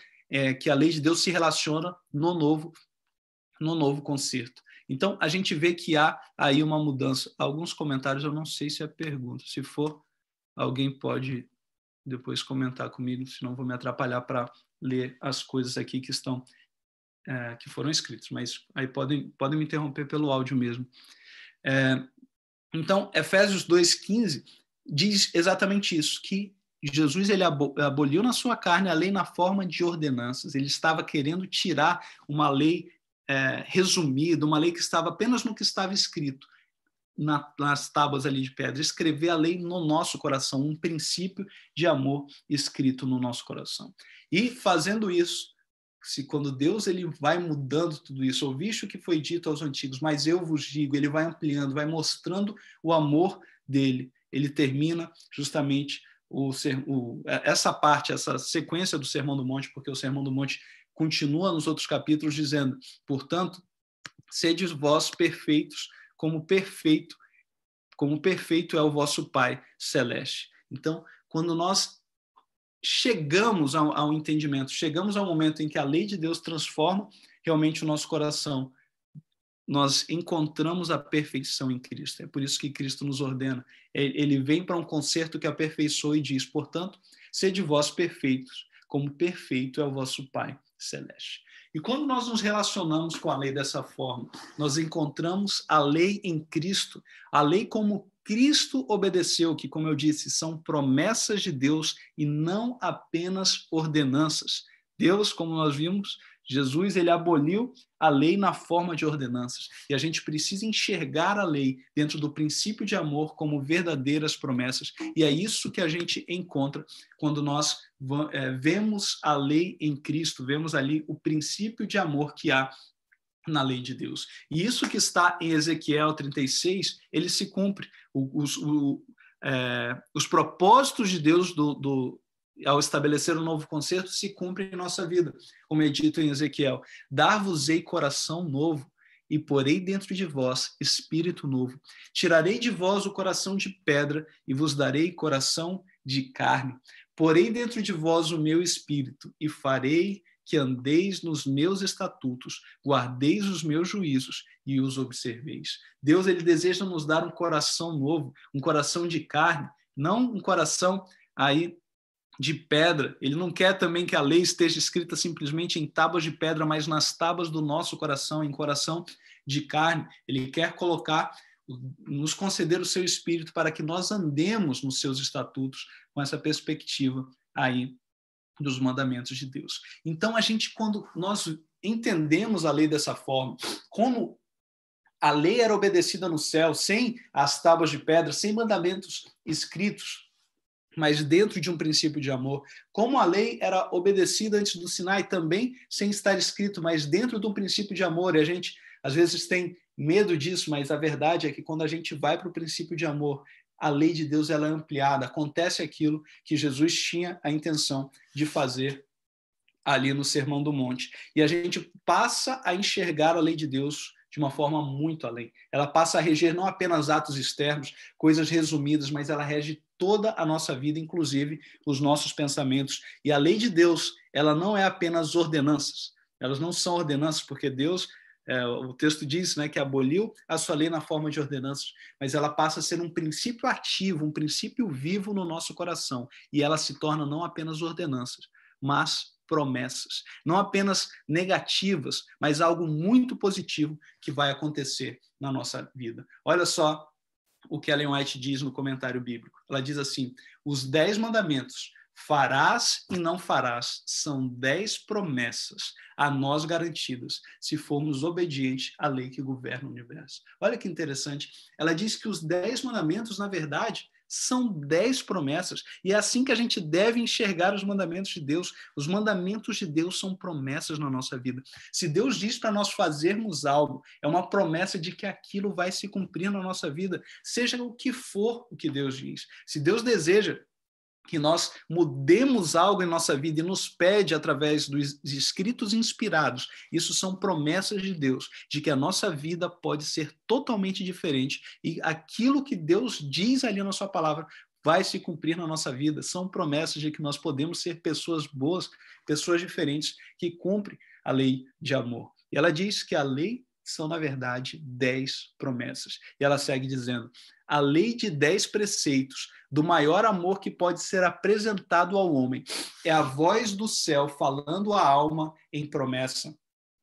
Speaker 2: que a lei de Deus se relaciona no novo concerto. Então, a gente vê que há aí uma mudança. Alguns comentários, eu não sei se é pergunta. Se for, alguém pode depois comentar comigo, senão vou me atrapalhar para ler as coisas aqui que estão que foram escritas, mas aí podem me interromper pelo áudio mesmo. Então, Efésios 2,15 diz exatamente isso, que Jesus ele aboliu na sua carne a lei na forma de ordenanças. Ele estava querendo tirar uma lei resumida, uma lei que estava apenas no que estava escrito nas tábuas ali de pedra, escrever a lei no nosso coração, um princípio de amor escrito no nosso coração. E fazendo isso, quando Deus ele vai mudando tudo isso, ouviste o que foi dito aos antigos, mas eu vos digo, ele vai ampliando, vai mostrando o amor dele. Ele termina justamente essa parte, essa sequência do Sermão do Monte, porque o Sermão do Monte continua nos outros capítulos dizendo: portanto, sede vós perfeitos, como perfeito é o vosso Pai Celeste. Então, quando nós chegamos ao entendimento, chegamos ao momento em que a lei de Deus transforma realmente o nosso coração, nós encontramos a perfeição em Cristo. É por isso que Cristo nos ordena. Ele vem para um concerto que aperfeiçoa e diz: portanto, sede vós perfeitos, como perfeito é o vosso Pai Celeste. E quando nós nos relacionamos com a lei dessa forma, nós encontramos a lei em Cristo, a lei como Cristo obedeceu, que, como eu disse, são promessas de Deus e não apenas ordenanças. Deus, como nós vimos, Jesus, ele aboliu a lei na forma de ordenanças. E a gente precisa enxergar a lei dentro do princípio de amor como verdadeiras promessas. E é isso que a gente encontra quando nós vemos a lei em Cristo, vemos ali o princípio de amor que há na lei de Deus. E isso que está em Ezequiel 36, ele se cumpre. Os propósitos de Deus ao estabelecer um novo concerto se cumprem em nossa vida, como é dito em Ezequiel: dar-vos-ei coração novo e porei dentro de vós espírito novo. Tirarei de vós o coração de pedra e vos darei coração de carne. Porei dentro de vós o meu espírito e farei que andeis nos meus estatutos, guardeis os meus juízos e os observeis. Deus, ele deseja nos dar um coração novo, um coração de carne, não um coração aí de pedra. Ele não quer também que a lei esteja escrita simplesmente em tábuas de pedra, mas nas tábuas do nosso coração, em coração de carne. Ele quer nos conceder o seu espírito para que nós andemos nos seus estatutos com essa perspectiva aí dos mandamentos de Deus. Então, quando nós entendemos a lei dessa forma, como a lei era obedecida no céu, sem as tábuas de pedra, sem mandamentos escritos, mas dentro de um princípio de amor, como a lei era obedecida antes do Sinai, também sem estar escrito, mas dentro de um princípio de amor, e a gente às vezes tem medo disso, mas a verdade é que quando a gente vai para o princípio de amor, a lei de Deus ela é ampliada, acontece aquilo que Jesus tinha a intenção de fazer ali no Sermão do Monte. E a gente passa a enxergar a lei de Deus de uma forma muito além. Ela passa a reger não apenas atos externos, coisas resumidas, mas ela rege toda a nossa vida, inclusive os nossos pensamentos. E a lei de Deus, ela não é apenas ordenanças. Elas não são ordenanças, porque Deus, o texto diz, né, que aboliu a sua lei na forma de ordenanças, mas ela passa a ser um princípio ativo, um princípio vivo no nosso coração. E ela se torna não apenas ordenanças, mas promessas, não apenas negativas, mas algo muito positivo que vai acontecer na nossa vida. Olha só o que Ellen White diz no comentário bíblico. Ela diz assim: os 10 mandamentos, farás e não farás, são 10 promessas a nós garantidas, se formos obedientes à lei que governa o universo. Olha que interessante. Ela diz que os 10 mandamentos, na verdade, são 10 promessas, e é assim que a gente deve enxergar os mandamentos de Deus. Os mandamentos de Deus são promessas na nossa vida. Se Deus diz para nós fazermos algo, é uma promessa de que aquilo vai se cumprir na nossa vida, seja o que for o que Deus diz. Se Deus deseja que nós mudemos algo em nossa vida e nos pede através dos escritos inspirados, isso são promessas de Deus, de que a nossa vida pode ser totalmente diferente e aquilo que Deus diz ali na sua palavra vai se cumprir na nossa vida. São promessas de que nós podemos ser pessoas boas, pessoas diferentes, que cumprem a lei de amor. E ela diz que a lei são, na verdade, 10 promessas. E ela segue dizendo: a lei de 10 preceitos do maior amor que pode ser apresentado ao homem é a voz do céu falando à alma em promessa.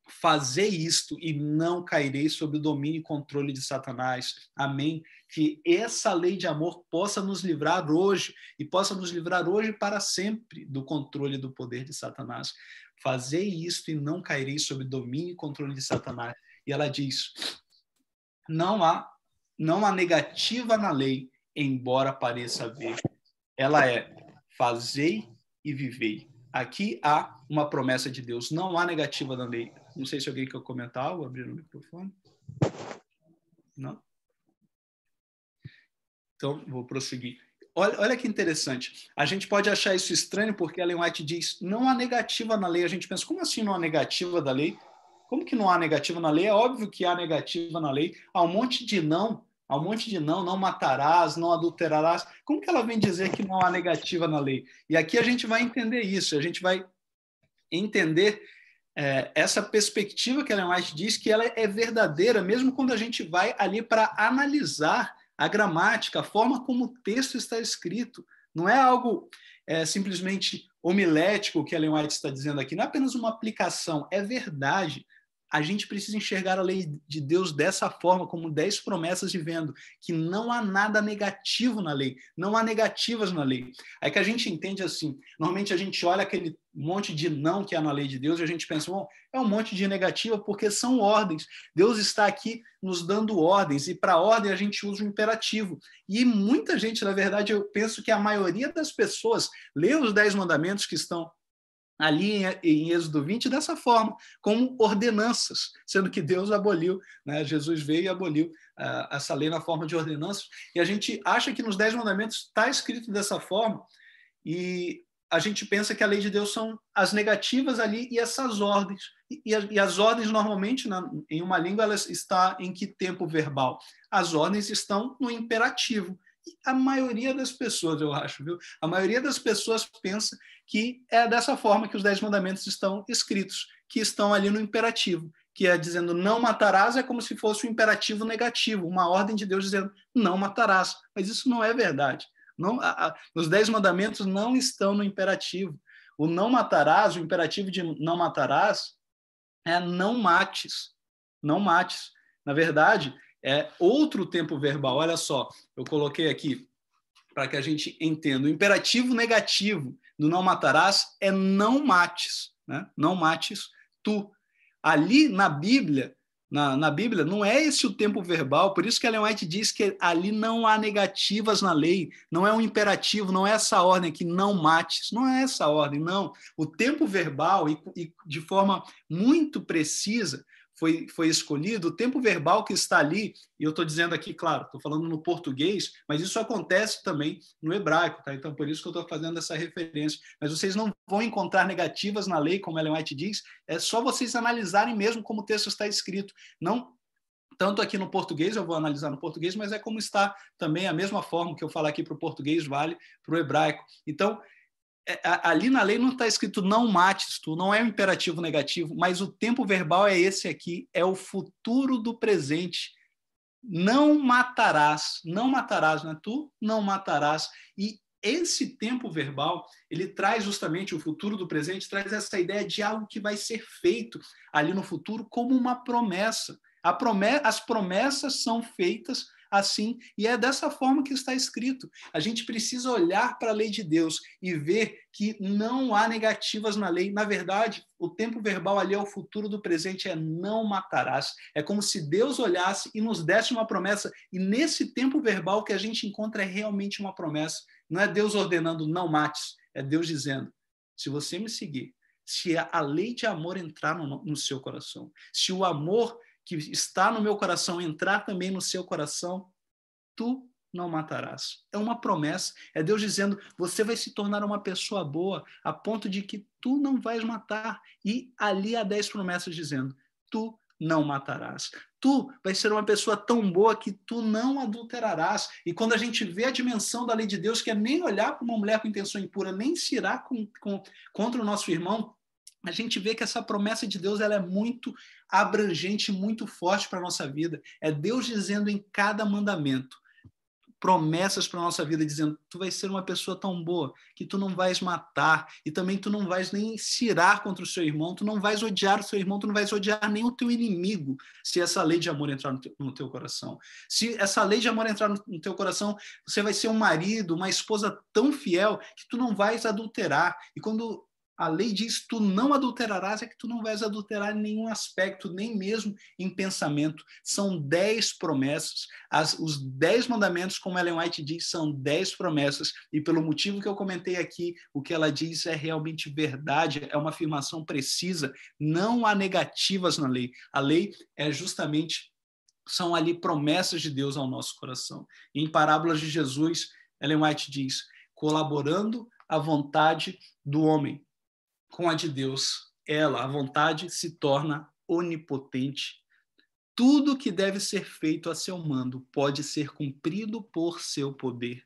Speaker 2: Fazei isto e não caireis sob o domínio e controle de Satanás. Amém? Que essa lei de amor possa nos livrar hoje e possa nos livrar hoje para sempre do controle e do poder de Satanás. Fazei isto e não caireis sob o domínio e controle de Satanás. E ela diz: não há negativa na lei, embora pareça haver. Ela é: fazei e vivei. Aqui há uma promessa de Deus. Não há negativa na lei. Não sei se alguém quer comentar algo, abrir o microfone. Não? Então, vou prosseguir. Olha que interessante. A gente pode achar isso estranho porque Ellen White diz: não há negativa na lei. A gente pensa: como assim não há negativa da lei? Como que não há negativa na lei? É óbvio que há negativa na lei. Há um monte de não, não matarás, não adulterarás. Como que ela vem dizer que não há negativa na lei? E aqui a gente vai entender isso, a gente vai entender essa perspectiva que Ellen White diz que ela é verdadeira, mesmo quando a gente vai ali para analisar a gramática, a forma como o texto está escrito. Não é algo simplesmente homilético que Ellen White está dizendo aqui, não é apenas uma aplicação, é verdade. A gente precisa enxergar a lei de Deus dessa forma, como 10 promessas, dizendo que não há nada negativo na lei, não há negativas na lei. Aí que a gente entende assim, normalmente a gente olha aquele monte de não que há na lei de Deus e a gente pensa: bom, é um monte de negativa porque são ordens. Deus está aqui nos dando ordens e para ordem a gente usa o imperativo. E muita gente, na verdade, eu penso que a maioria das pessoas lê os 10 mandamentos que estão ali em Êxodo 20 dessa forma, como ordenanças, sendo que Deus aboliu, né? Jesus veio e aboliu essa lei na forma de ordenanças, e a gente acha que nos 10 mandamentos está escrito dessa forma, e a gente pensa que a lei de Deus são as negativas ali e essas ordens. E as ordens, normalmente, em uma língua, elas estão em que tempo verbal? As ordens estão no imperativo. E a maioria das pessoas, eu acho, viu? A maioria das pessoas pensa que é dessa forma que os 10 mandamentos estão escritos, que estão ali no imperativo, que é dizendo não matarás, é como se fosse um imperativo negativo, uma ordem de Deus dizendo não matarás. Mas isso não é verdade. Não, os 10 mandamentos não estão no imperativo. O não matarás, o imperativo de não matarás, é não mates. Não mates. Na verdade, é outro tempo verbal. Olha só, eu coloquei aqui para que a gente entenda. O imperativo negativo do não matarás é não mates. Né? Não mates tu. Ali na Bíblia, na Bíblia, não é esse o tempo verbal, por isso que Ellen White diz que ali não há negativas na lei, não é um imperativo, não é essa ordem aqui, não mates, não é essa ordem, não. O tempo verbal, e de forma muito precisa, foi escolhido, o tempo verbal que está ali, e eu estou dizendo aqui, claro, estou falando no português, mas isso acontece também no hebraico, tá? Então por isso que eu estou fazendo essa referência. Mas vocês não vão encontrar negativas na lei, como Ellen White diz, é só vocês analisarem mesmo como o texto está escrito. Não tanto aqui no português, eu vou analisar no português, mas é como está também a mesma forma que eu falar aqui para o português, vale para o hebraico. Então, ali na lei não está escrito não mates tu, não é um imperativo negativo, mas o tempo verbal é esse aqui, é o futuro do presente. Não matarás, né? Tu não matarás. E esse tempo verbal, ele traz justamente o futuro do presente, traz essa ideia de algo que vai ser feito ali no futuro como uma promessa. As promessas são feitas assim, e é dessa forma que está escrito. A gente precisa olhar para a lei de Deus e ver que não há negativas na lei. Na verdade, o tempo verbal ali é o futuro do presente, é não matarás. É como se Deus olhasse e nos desse uma promessa, e nesse tempo verbal que a gente encontra é realmente uma promessa. Não é Deus ordenando não mates, é Deus dizendo, se você me seguir, se a lei de amor entrar no seu coração, se o amor que está no meu coração entrar também no seu coração, tu não matarás. É uma promessa, é Deus dizendo, você vai se tornar uma pessoa boa, a ponto de que tu não vais matar. E ali há 10 promessas dizendo, tu não matarás. Tu vai ser uma pessoa tão boa que tu não adulterarás. E quando a gente vê a dimensão da lei de Deus, que é nem olhar para uma mulher com intenção impura, nem se irar contra o nosso irmão, a gente vê que essa promessa de Deus ela é muito abrangente, muito forte para a nossa vida. É Deus dizendo em cada mandamento promessas para a nossa vida, dizendo tu vais ser uma pessoa tão boa que tu não vais matar e também tu não vais nem se irar contra o seu irmão, tu não vais odiar o seu irmão, tu não vais odiar nem o teu inimigo se essa lei de amor entrar no teu coração. Se essa lei de amor entrar no teu coração, você vai ser um marido, uma esposa tão fiel que tu não vais adulterar. E quando a lei diz tu não adulterarás, é que tu não vais adulterar em nenhum aspecto, nem mesmo em pensamento. São 10 promessas. Os 10 mandamentos, como Ellen White diz, são 10 promessas. E pelo motivo que eu comentei aqui, o que ela diz é realmente verdade, é uma afirmação precisa. Não há negativas na lei. A lei é justamente, são ali promessas de Deus ao nosso coração. E em Parábolas de Jesus, Ellen White diz, colaborando a vontade do homem com a de Deus, a vontade se torna onipotente. Tudo que deve ser feito a seu mando pode ser cumprido por seu poder.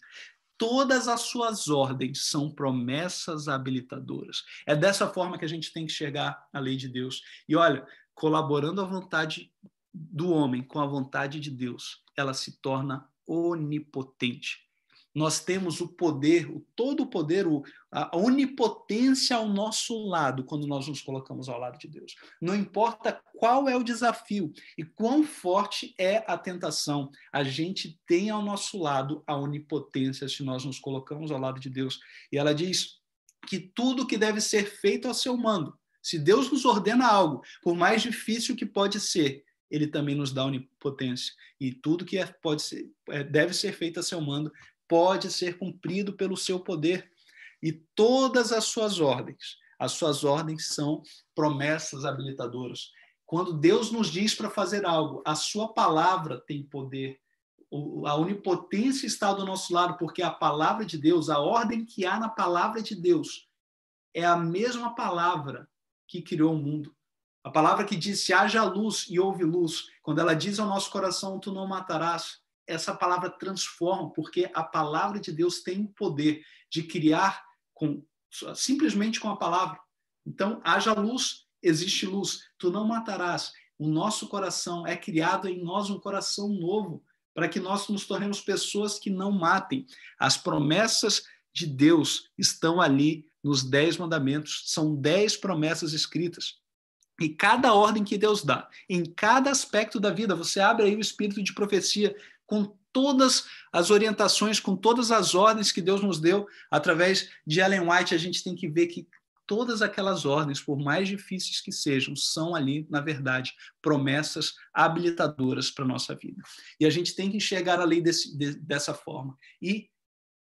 Speaker 2: Todas as suas ordens são promessas habilitadoras. É dessa forma que a gente tem que chegar à lei de Deus. E olha, colaborando a vontade do homem com a vontade de Deus, ela se torna onipotente. Nós temos o poder, todo o poder, a onipotência ao nosso lado quando nós nos colocamos ao lado de Deus. Não importa qual é o desafio e quão forte é a tentação, a gente tem ao nosso lado a onipotência se nós nos colocamos ao lado de Deus. E ela diz que tudo que deve ser feito ao seu mando, se Deus nos ordena algo, por mais difícil que pode ser, ele também nos dá onipotência. E tudo que deve ser feito a seu mando pode ser cumprido pelo seu poder. E todas as suas ordens, As suas ordens são promessas habilitadoras. Quando Deus nos diz para fazer algo, a sua palavra tem poder. A onipotência está do nosso lado, porque a palavra de Deus, a ordem que há na palavra de Deus, é a mesma palavra que criou o mundo. A palavra que disse, haja luz e houve luz. Quando ela diz ao nosso coração, tu não matarás, essa palavra transforma, porque a palavra de Deus tem o poder de criar simplesmente com a palavra. Então, haja luz, existe luz. Tu não matarás. O nosso coração é criado em nós um coração novo, para que nós nos tornemos pessoas que não matem. As promessas de Deus estão ali nos 10 mandamentos. São 10 promessas escritas. E cada ordem que Deus dá, em cada aspecto da vida, você abre aí o espírito de profecia com todas as orientações, com todas as ordens que Deus nos deu. Através de Ellen White, a gente tem que ver que todas aquelas ordens, por mais difíceis que sejam, são ali, na verdade, promessas habilitadoras para a nossa vida. E a gente tem que enxergar a lei dessa forma. E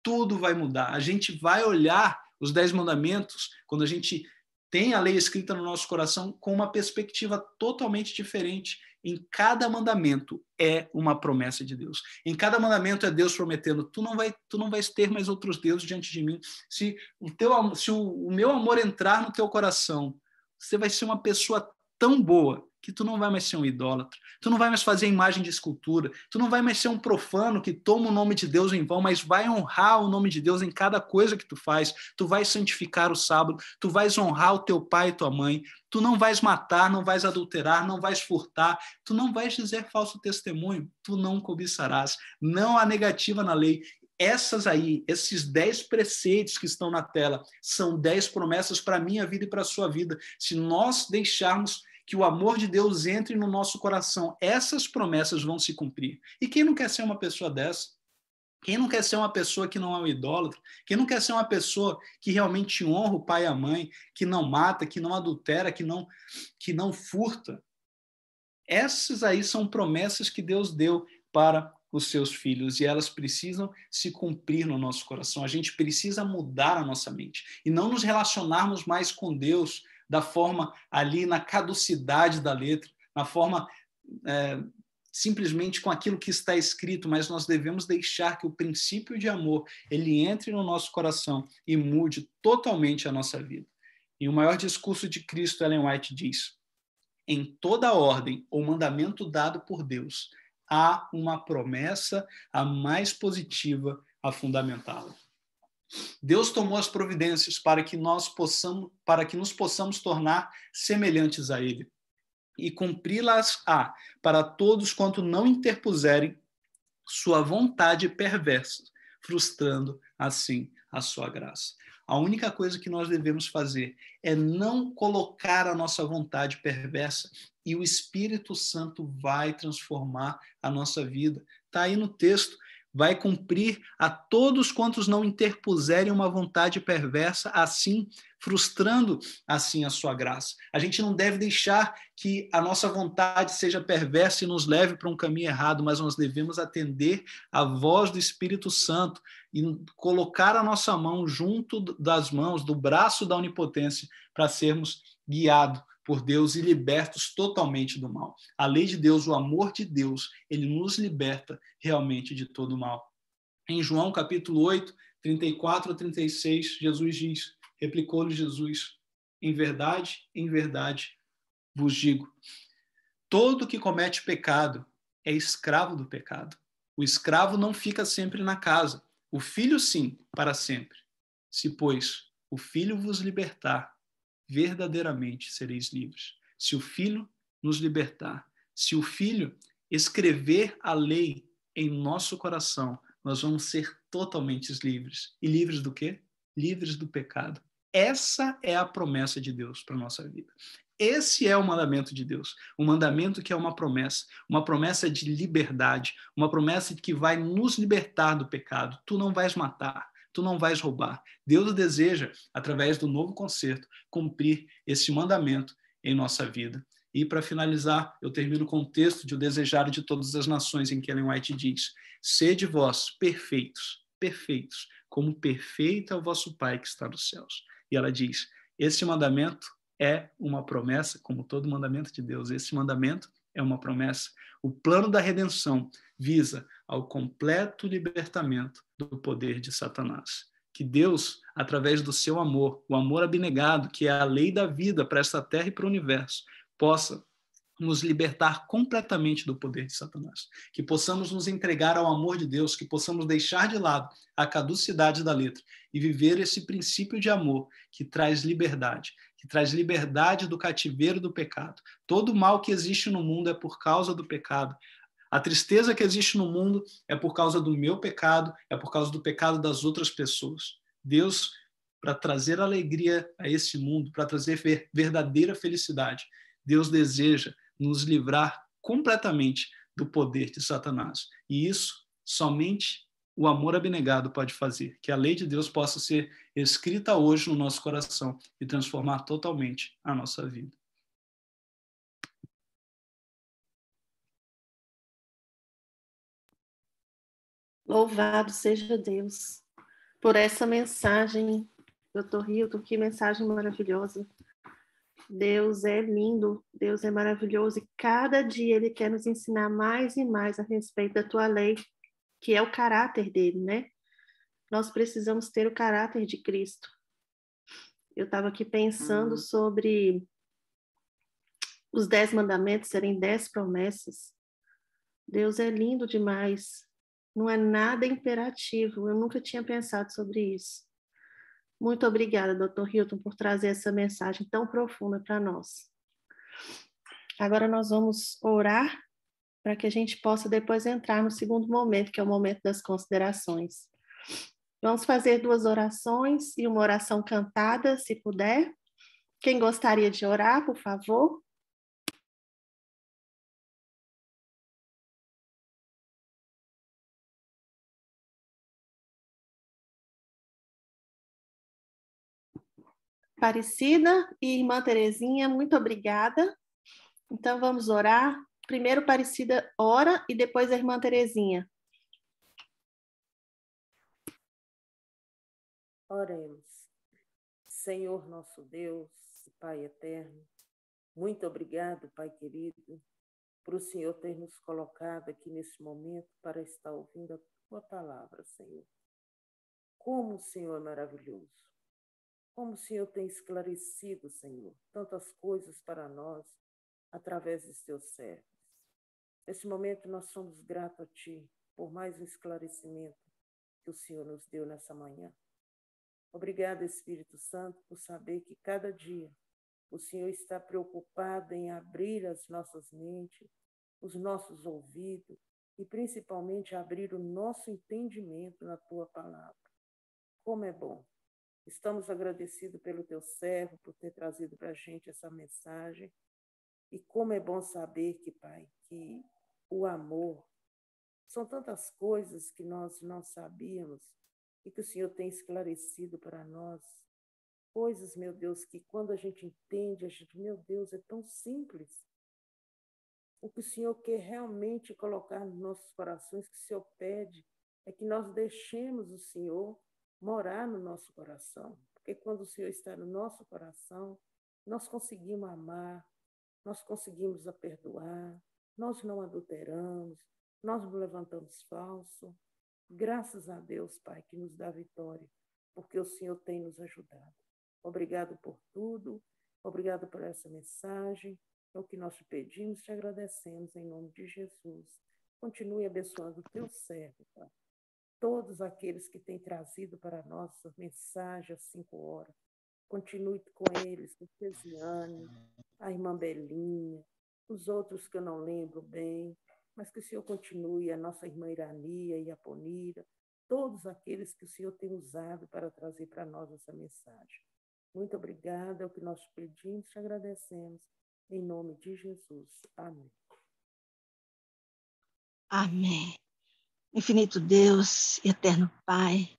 Speaker 2: tudo vai mudar. A gente vai olhar os 10 mandamentos, quando a gente tem a lei escrita no nosso coração, com uma perspectiva totalmente diferente. Em cada mandamento é uma promessa de Deus. Em cada mandamento é Deus prometendo, tu não vais ter mais outros deuses diante de mim. Se o meu amor entrar no teu coração, você vai ser uma pessoa tão boa que tu não vai mais ser um idólatra, tu não vai mais fazer imagem de escultura, tu não vai mais ser um profano que toma o nome de Deus em vão, mas vai honrar o nome de Deus em cada coisa que tu faz. Tu vais santificar o sábado, tu vais honrar o teu pai e tua mãe, tu não vais matar, não vais adulterar, não vais furtar, tu não vais dizer falso testemunho, tu não cobiçarás. Não há negativa na lei. Esses 10 preceitos que estão na tela, são 10 promessas para a minha vida e para a sua vida. Se nós deixarmos que o amor de Deus entre no nosso coração, essas promessas vão se cumprir. E quem não quer ser uma pessoa dessa? Quem não quer ser uma pessoa que não é um idólatra? Quem não quer ser uma pessoa que realmente honra o pai e a mãe, que não mata, que não adultera, que não furta? Essas aí são promessas que Deus deu para os seus filhos, e elas precisam se cumprir no nosso coração. A gente precisa mudar a nossa mente e não nos relacionarmos mais com Deus da forma ali na caducidade da letra, na forma simplesmente com aquilo que está escrito, mas nós devemos deixar que o princípio de amor ele entre no nosso coração e mude totalmente a nossa vida. E o maior discurso de Cristo, Ellen White diz: em toda ordem ou mandamento dado por Deus, há uma promessa a mais positiva a fundamentá-la. Deus tomou as providências para que nos possamos tornar semelhantes a Ele e cumpri-las para todos quanto não interpuserem sua vontade perversa, frustrando assim a sua graça. A única coisa que nós devemos fazer é não colocar a nossa vontade perversa e o Espírito Santo vai transformar a nossa vida. Está aí no texto. Vai cumprir a todos quantos não interpuserem uma vontade perversa, assim, frustrando assim a sua graça. A gente não deve deixar que a nossa vontade seja perversa e nos leve para um caminho errado, mas nós devemos atender à voz do Espírito Santo e colocar a nossa mão junto das mãos, do braço da onipotência, para sermos guiados por Deus e libertos totalmente do mal. A lei de Deus, o amor de Deus, ele nos liberta realmente de todo o mal. Em João capítulo 8, 34 a 36, Jesus diz, replicou-lhe Jesus, em verdade, vos digo, todo que comete pecado é escravo do pecado. O escravo não fica sempre na casa, o filho sim, para sempre. Se, pois, o filho vos libertar, verdadeiramente sereis livres. Se o Filho nos libertar, se o Filho escrever a lei em nosso coração, nós vamos ser totalmente livres. E livres do quê? Livres do pecado. Essa é a promessa de Deus para a nossa vida. Esse é o mandamento de Deus, um mandamento que é uma promessa de liberdade, uma promessa que vai nos libertar do pecado. Tu não vais matar, tu não vais roubar. Deus deseja, através do novo concerto, cumprir esse mandamento em nossa vida. E, para finalizar, eu termino com o texto de O Desejar de Todas as Nações, em que Ellen White diz, sede vós perfeitos, perfeitos, como perfeito é o vosso Pai que está nos céus. E ela diz, Esse mandamento é uma promessa, como todo mandamento de Deus. Esse mandamento é uma promessa. O plano da redenção visa ao completo libertamento do poder de Satanás. Que Deus, através do seu amor, o amor abnegado, que é a lei da vida para esta terra e para o universo, possa nos libertar completamente do poder de Satanás. Que possamos nos entregar ao amor de Deus, que possamos deixar de lado a caducidade da letra e viver esse princípio de amor que traz liberdade do cativeiro do pecado. Todo mal que existe no mundo é por causa do pecado. A tristeza que existe no mundo é por causa do meu pecado, é por causa do pecado das outras pessoas. Deus, para trazer alegria a esse mundo, para trazer verdadeira felicidade, Deus deseja nos livrar completamente do poder de Satanás. E isso somente o amor abnegado pode fazer. Que a lei de Deus possa ser escrita hoje no nosso coração e transformar totalmente a nossa vida.
Speaker 1: Louvado seja Deus por essa mensagem, Dr. Hilton, que mensagem maravilhosa. Deus é lindo, Deus é maravilhoso e cada dia Ele quer nos ensinar mais e mais a respeito da tua lei, que é o caráter dele, né? Nós precisamos ter o caráter de Cristo. Eu estava aqui pensando sobre os 10 mandamentos serem 10 promessas. Deus é lindo demais. Não é nada imperativo. Eu nunca tinha pensado sobre isso. Muito obrigada, Dr. Hilton, por trazer essa mensagem tão profunda para nós. Agora nós vamos orar para que a gente possa depois entrar no segundo momento, que é o momento das considerações. Vamos fazer 2 orações e uma oração cantada, se puder. Quem gostaria de orar, por favor? Aparecida e irmã Terezinha, muito obrigada. Então, vamos orar. Primeiro, Aparecida ora e depois a irmã Terezinha.
Speaker 3: Oremos. Senhor nosso Deus, Pai eterno, muito obrigado, Pai querido, por o Senhor ter nos colocado aqui nesse momento para estar ouvindo a Tua palavra, Senhor. Como o Senhor é maravilhoso. Como o Senhor tem esclarecido, Senhor, tantas coisas para nós através dos Teus servos. Nesse momento nós somos gratos a Ti por mais um esclarecimento que o Senhor nos deu nessa manhã. Obrigada, Espírito Santo, por saber que cada dia o Senhor está preocupado em abrir as nossas mentes, os nossos ouvidos e principalmente abrir o nosso entendimento na Tua palavra. Como é bom. Estamos agradecidos pelo Teu servo, por ter trazido para a gente essa mensagem. E como é bom saber que, Pai, que o amor são tantas coisas que nós não sabíamos e que o Senhor tem esclarecido para nós. Coisas, meu Deus, que quando a gente entende, a gente, meu Deus, é tão simples. O que o Senhor quer realmente colocar nos nossos corações, que o Senhor pede, é que nós deixemos o Senhor morar no nosso coração. Porque quando o Senhor está no nosso coração, nós conseguimos amar, nós conseguimos perdoar, nós não adulteramos, nós não levantamos falso. Graças a Deus, Pai, que nos dá vitória, porque o Senhor tem nos ajudado. Obrigado por tudo, obrigado por essa mensagem. É o que nós te pedimos, te agradecemos em nome de Jesus. Continue abençoando o teu servo, Pai. Todos aqueles que têm trazido para nós essa mensagem às 5 horas. Continue com eles, o Cesiane, a irmã Belinha, os outros que eu não lembro bem, mas que o Senhor continue, a nossa irmã Irania e a Ponira, todos aqueles que o Senhor tem usado para trazer para nós essa mensagem. Muito obrigada, é o que nós te pedimos, te agradecemos, em nome de Jesus. Amém.
Speaker 4: Amém. Infinito Deus, eterno Pai,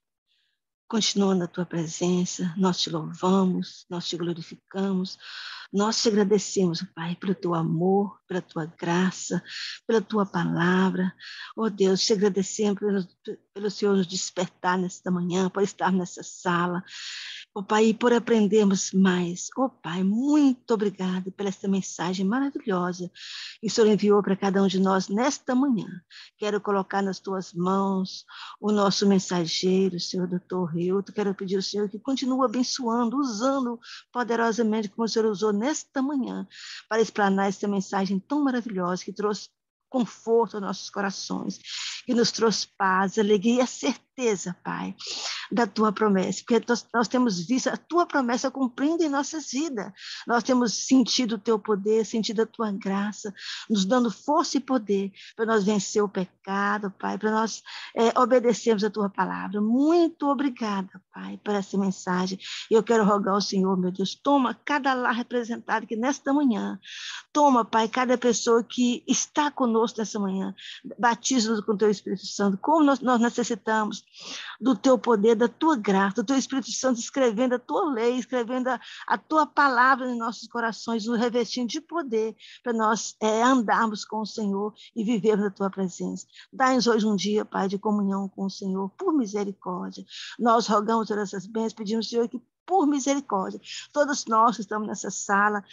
Speaker 4: continua na tua presença, nós te louvamos, nós te glorificamos, Nós te agradecemos, Pai, pelo teu amor, pela tua graça, pela tua palavra. Oh Deus, te agradecemos pelo Senhor nos despertar nesta manhã, por estar nessa sala. Oh Pai, e por aprendermos mais. Oh Pai, muito obrigado pela esta mensagem maravilhosa que o Senhor enviou para cada um de nós nesta manhã. Quero colocar nas tuas mãos o nosso mensageiro, Senhor Dr. Hilton. Quero pedir ao Senhor que continue abençoando, usando poderosamente como o Senhor usou nesta manhã para explanar esta mensagem tão maravilhosa que trouxe conforto aos nossos corações, que nos trouxe paz, alegria e a certeza, Pai, da tua promessa, porque nós temos visto a tua promessa cumprindo em nossas vidas. Nós temos sentido o teu poder, sentido a tua graça, nos dando força e poder para nós vencer o pecado, Pai, para nós obedecermos a tua palavra. Muito obrigada, Pai, por essa mensagem. E eu quero rogar ao Senhor, meu Deus, toma cada lar representado aqui nesta manhã. Toma, Pai, cada pessoa que está conosco nessa manhã. Batiza-nos com o teu Espírito Santo. Como nós necessitamos do teu poder, da tua graça, do teu Espírito Santo escrevendo a tua lei, escrevendo a tua palavra em nossos corações, nos revestindo de poder para nós andarmos com o Senhor e vivermos na tua presença. Dá-nos hoje um dia, Pai, de comunhão com o Senhor, por misericórdia. Nós rogamos todas essas bênçãos, pedimos, Senhor, que por misericórdia, todos nós que estamos nessa sala,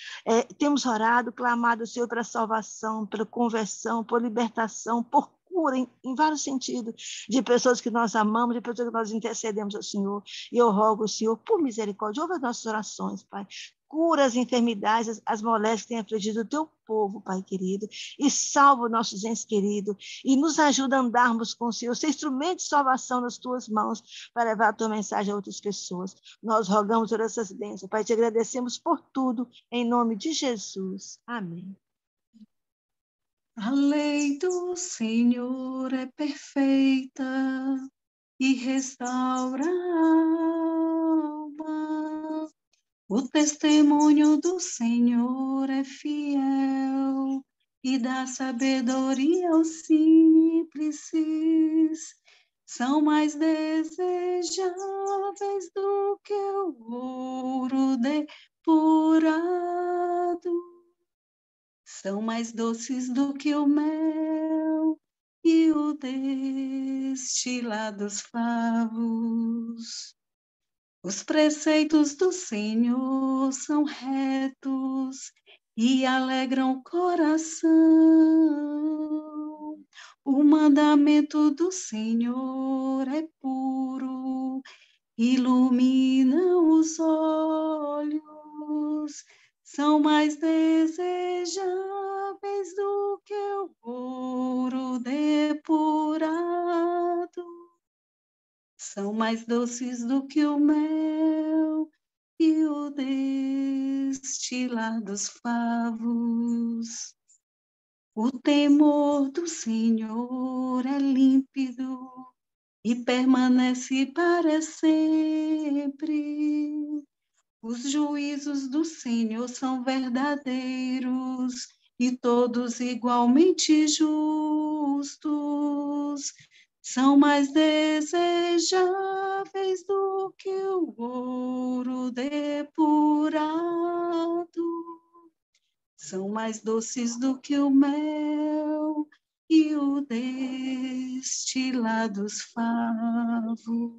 Speaker 4: temos orado, clamado, Senhor, para salvação, pela conversão, por libertação, por cura, em vários sentidos, de pessoas que nós amamos, de pessoas que nós intercedemos ao Senhor. E eu rogo ao Senhor, por misericórdia, ouve as nossas orações, Pai. Cura as enfermidades, as moléstias que têm afligido o teu povo, Pai querido, e salva os nossos entes queridos, e nos ajuda a andarmos com o Senhor, ser instrumento de salvação nas tuas mãos, para levar a tua mensagem a outras pessoas. Nós rogamos por essas bênçãos, Pai, te agradecemos por tudo, em nome de Jesus. Amém.
Speaker 5: A lei do Senhor é perfeita e restaura a alma. O testemunho do Senhor é fiel e dá sabedoria aos simples. São mais desejáveis do que o ouro depurado. São mais doces do que o mel e o destilado dos favos. Os preceitos do Senhor são retos e alegram o coração. O mandamento do Senhor é puro, ilumina os olhos. São mais desejáveis do que o ouro depurado. São mais doces do que o mel e o destilar dos favos. O temor do Senhor é límpido e permanece para sempre. Os juízos do Senhor são verdadeiros e todos igualmente justos. São mais desejáveis do que o ouro depurado. São mais doces do que o mel e o destilar dos favos.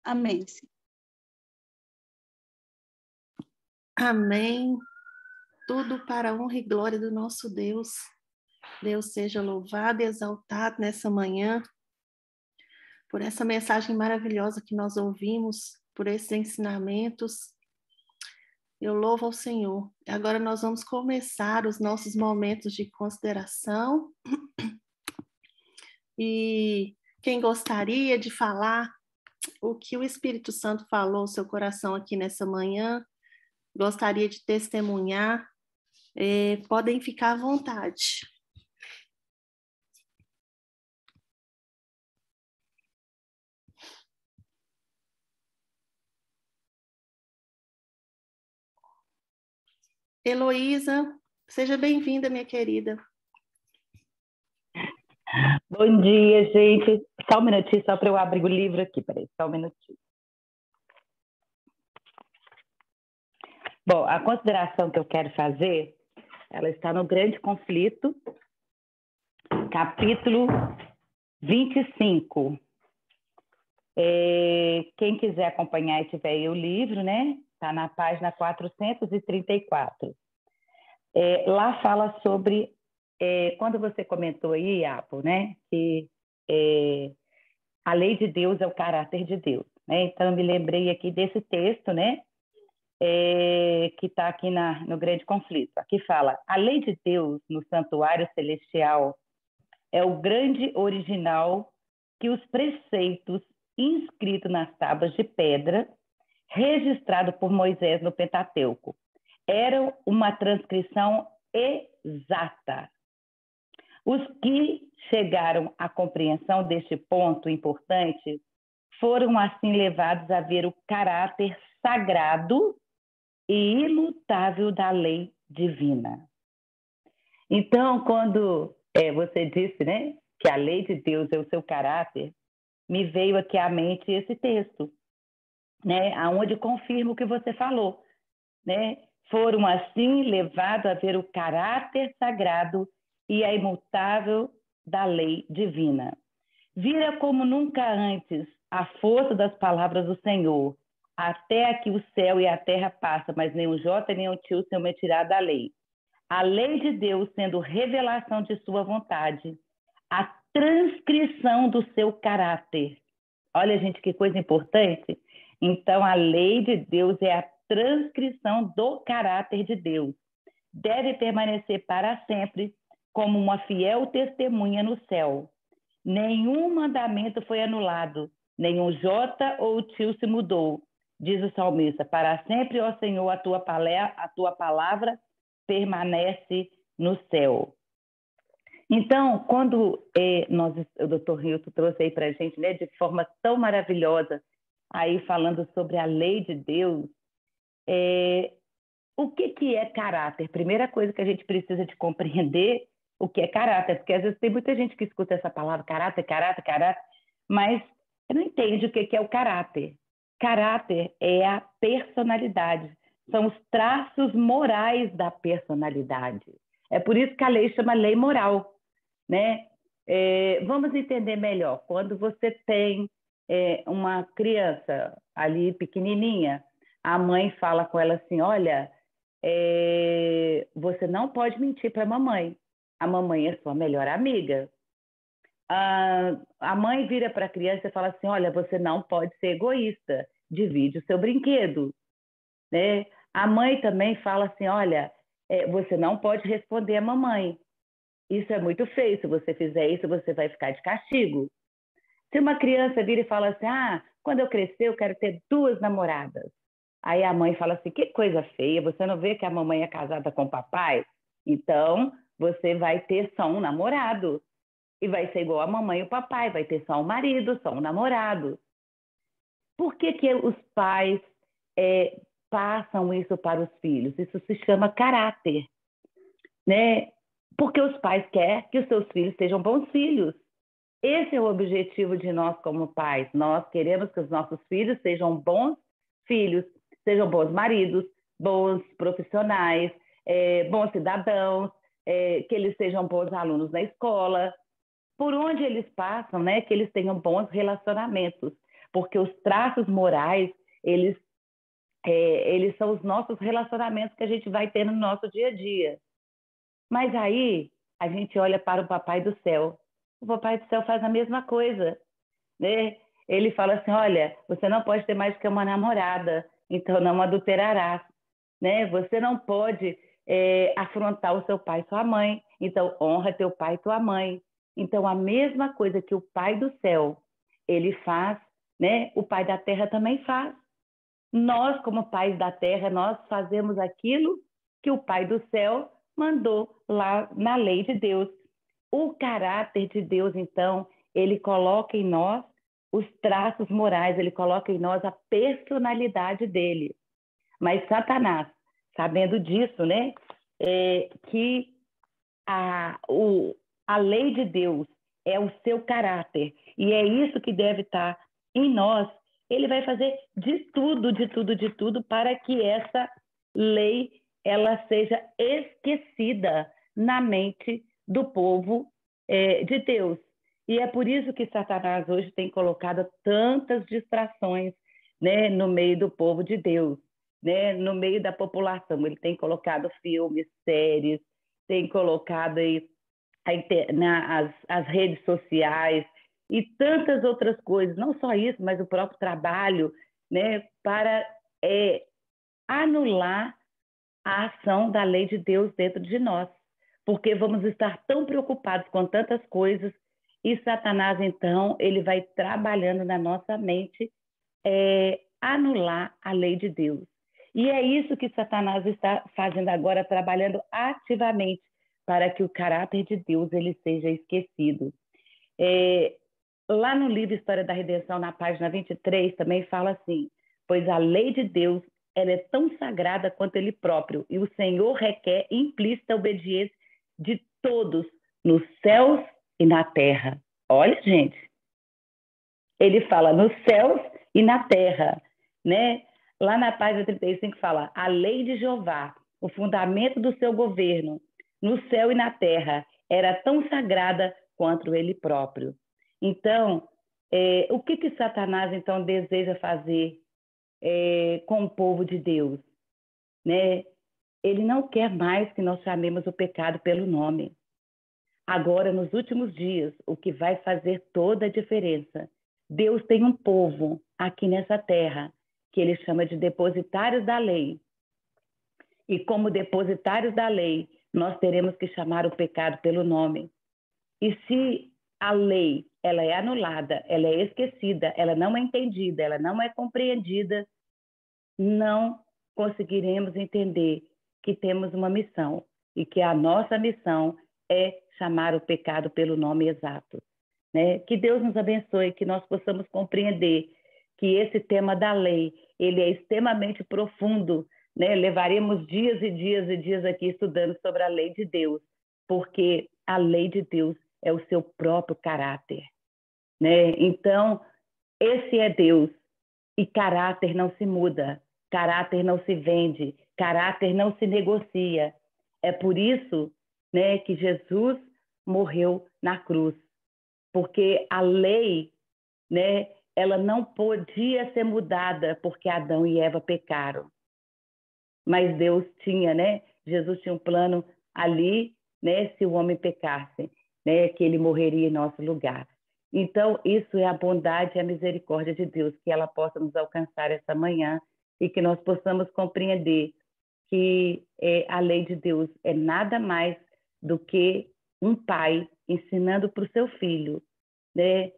Speaker 5: Amém.
Speaker 1: Amém. Tudo para a honra e glória do nosso Deus. Deus seja louvado e exaltado nessa manhã, por essa mensagem maravilhosa que nós ouvimos, por esses ensinamentos. Eu louvo ao Senhor. Agora nós vamos começar os nossos momentos de consideração. E quem gostaria de falar o que o Espírito Santo falou no seu coração aqui nessa manhã, gostaria de testemunhar, podem ficar à vontade. Heloísa, seja bem-vinda, minha querida.
Speaker 6: Bom dia, gente. Só um minutinho, só para eu abrir o livro aqui. Peraí, só um minutinho. Bom, a consideração que eu quero fazer, ela está no Grande Conflito, capítulo 25. Quem quiser acompanhar e tiver aí o livro, né? Está na página 434. Lá fala sobre, quando você comentou aí, Apo, né? Que a lei de Deus é o caráter de Deus, né? Então, eu me lembrei aqui desse texto, né? Que está aqui no Grande Conflito. Aqui fala: a lei de Deus no santuário celestial é o grande original que os preceitos inscritos nas tábuas de pedra, registrado por Moisés no Pentateuco, eram uma transcrição exata. Os que chegaram à compreensão deste ponto importante foram assim levados a ver o caráter sagrado e imutável da lei divina. Então, quando você disse, né, que a lei de Deus é o seu caráter, me veio aqui à mente esse texto, né, aonde confirma o que você falou, né? Foram assim levados a ver o caráter sagrado e a imutável da lei divina. Vira como nunca antes a força das palavras do Senhor. Até aqui o céu e a terra passam, mas nem o jota nem o tio são retirados da lei. A lei de Deus sendo revelação de sua vontade, a transcrição do seu caráter. Olha, gente, que coisa importante. Então, a lei de Deus é a transcrição do caráter de Deus. Deve permanecer para sempre como uma fiel testemunha no céu. Nenhum mandamento foi anulado, nenhum jota ou tio se mudou. Diz o salmista: para sempre, ó Senhor, a tua palavra permanece no céu. Então, quando o Dr. Hilton trouxe aí para a gente, né, de forma tão maravilhosa, aí falando sobre a lei de Deus, o que é caráter? Primeira coisa que a gente precisa de compreender o que é caráter, porque às vezes tem muita gente que escuta essa palavra caráter, mas não entende o que é o caráter. Caráter é a personalidade, são os traços morais da personalidade. É por isso que a lei chama lei moral, né? Vamos entender melhor. Quando você tem uma criança ali pequenininha, a mãe fala com ela assim: olha, você não pode mentir para a mamãe. A mamãe é sua melhor amiga. A mãe vira para a criança e fala assim: olha, você não pode ser egoísta, divide o seu brinquedo, né? A mãe também fala assim: olha, você não pode responder a mamãe. Isso é muito feio, se você fizer isso, você vai ficar de castigo. Se uma criança vira e fala assim: quando eu crescer, eu quero ter 2 namoradas. Aí a mãe fala assim: que coisa feia, você não vê que a mamãe é casada com o papai? Então, você vai ter só um namorado. E vai ser igual a mamãe e o papai, vai ter só um marido, só um namorado. Por que os pais passam isso para os filhos? Isso se chama caráter, né? Porque os pais querem que os seus filhos sejam bons filhos. Esse é o objetivo de nós como pais. Nós queremos que os nossos filhos sejam bons filhos, sejam bons maridos, bons profissionais, bons cidadãos, que eles sejam bons alunos na escola. Por onde eles passam, né, que eles tenham bons relacionamentos, porque os traços morais, eles são os nossos relacionamentos que a gente vai ter no nosso dia a dia. Mas aí, a gente olha para o Papai do Céu. O Papai do Céu faz a mesma coisa, né? Ele fala assim: olha, você não pode ter mais que uma namorada, então não adulterarás, né? Você não pode afrontar o seu pai e sua mãe, então honra teu pai e tua mãe. Então, a mesma coisa que o Pai do Céu, ele faz, né? O Pai da Terra também faz. Nós, como pais da Terra, nós fazemos aquilo que o Pai do Céu mandou lá na lei de Deus. O caráter de Deus, então, ele coloca em nós os traços morais, ele coloca em nós a personalidade dele. Mas Satanás, sabendo disso, né? Que a lei de Deus é o seu caráter, e é isso que deve estar em nós. Ele vai fazer de tudo para que essa lei ela seja esquecida na mente do povo de Deus. E é por isso que Satanás hoje tem colocado tantas distrações, né, no meio do povo de Deus, né, no meio da população. Ele tem colocado filmes, séries, tem colocado aí as redes sociais e tantas outras coisas, não só isso, mas o próprio trabalho, né, para anular a ação da lei de Deus dentro de nós, porque vamos estar tão preocupados com tantas coisas e Satanás, então, ele vai trabalhando na nossa mente anular a lei de Deus. E é isso que Satanás está fazendo agora, trabalhando ativamente para que o caráter de Deus ele seja esquecido. Lá no livro História da Redenção, na página 23, também fala assim: pois a lei de Deus ela é tão sagrada quanto ele próprio, e o Senhor requer implícita obediência de todos, nos céus e na terra. Olha, gente, ele fala nos céus e na terra, né? Lá na página 35 fala: a lei de Jeová, o fundamento do seu governo, no céu e na terra, era tão sagrada quanto ele próprio. Então, o que Satanás, então, deseja fazer com o povo de Deus, né? Ele não quer mais que nós chamemos o pecado pelo nome. Agora, nos últimos dias, o que vai fazer toda a diferença, Deus tem um povo aqui nessa terra que ele chama de depositários da lei. E como depositários da lei, nós teremos que chamar o pecado pelo nome. E se a lei ela é anulada, ela é esquecida, ela não é entendida, ela não é compreendida, não conseguiremos entender que temos uma missão e que a nossa missão é chamar o pecado pelo nome exato, né? Que Deus nos abençoe, que nós possamos compreender que esse tema da lei, ele é extremamente profundo, né? Levaremos dias e dias e dias aqui estudando sobre a lei de Deus, porque a lei de Deus é o seu próprio caráter, né? Então, esse é Deus, e caráter não se muda, caráter não se vende, caráter não se negocia. É por isso, né, que Jesus morreu na cruz, porque a lei, né, ela não podia ser mudada porque Adão e Eva pecaram. Mas Deus tinha, né? Jesus tinha um plano ali, né, se o homem pecasse, né, que ele morreria em nosso lugar. Então, isso é a bondade e a misericórdia de Deus, que ela possa nos alcançar essa manhã e que nós possamos compreender que a lei de Deus é nada mais do que um pai ensinando para o seu filho, né?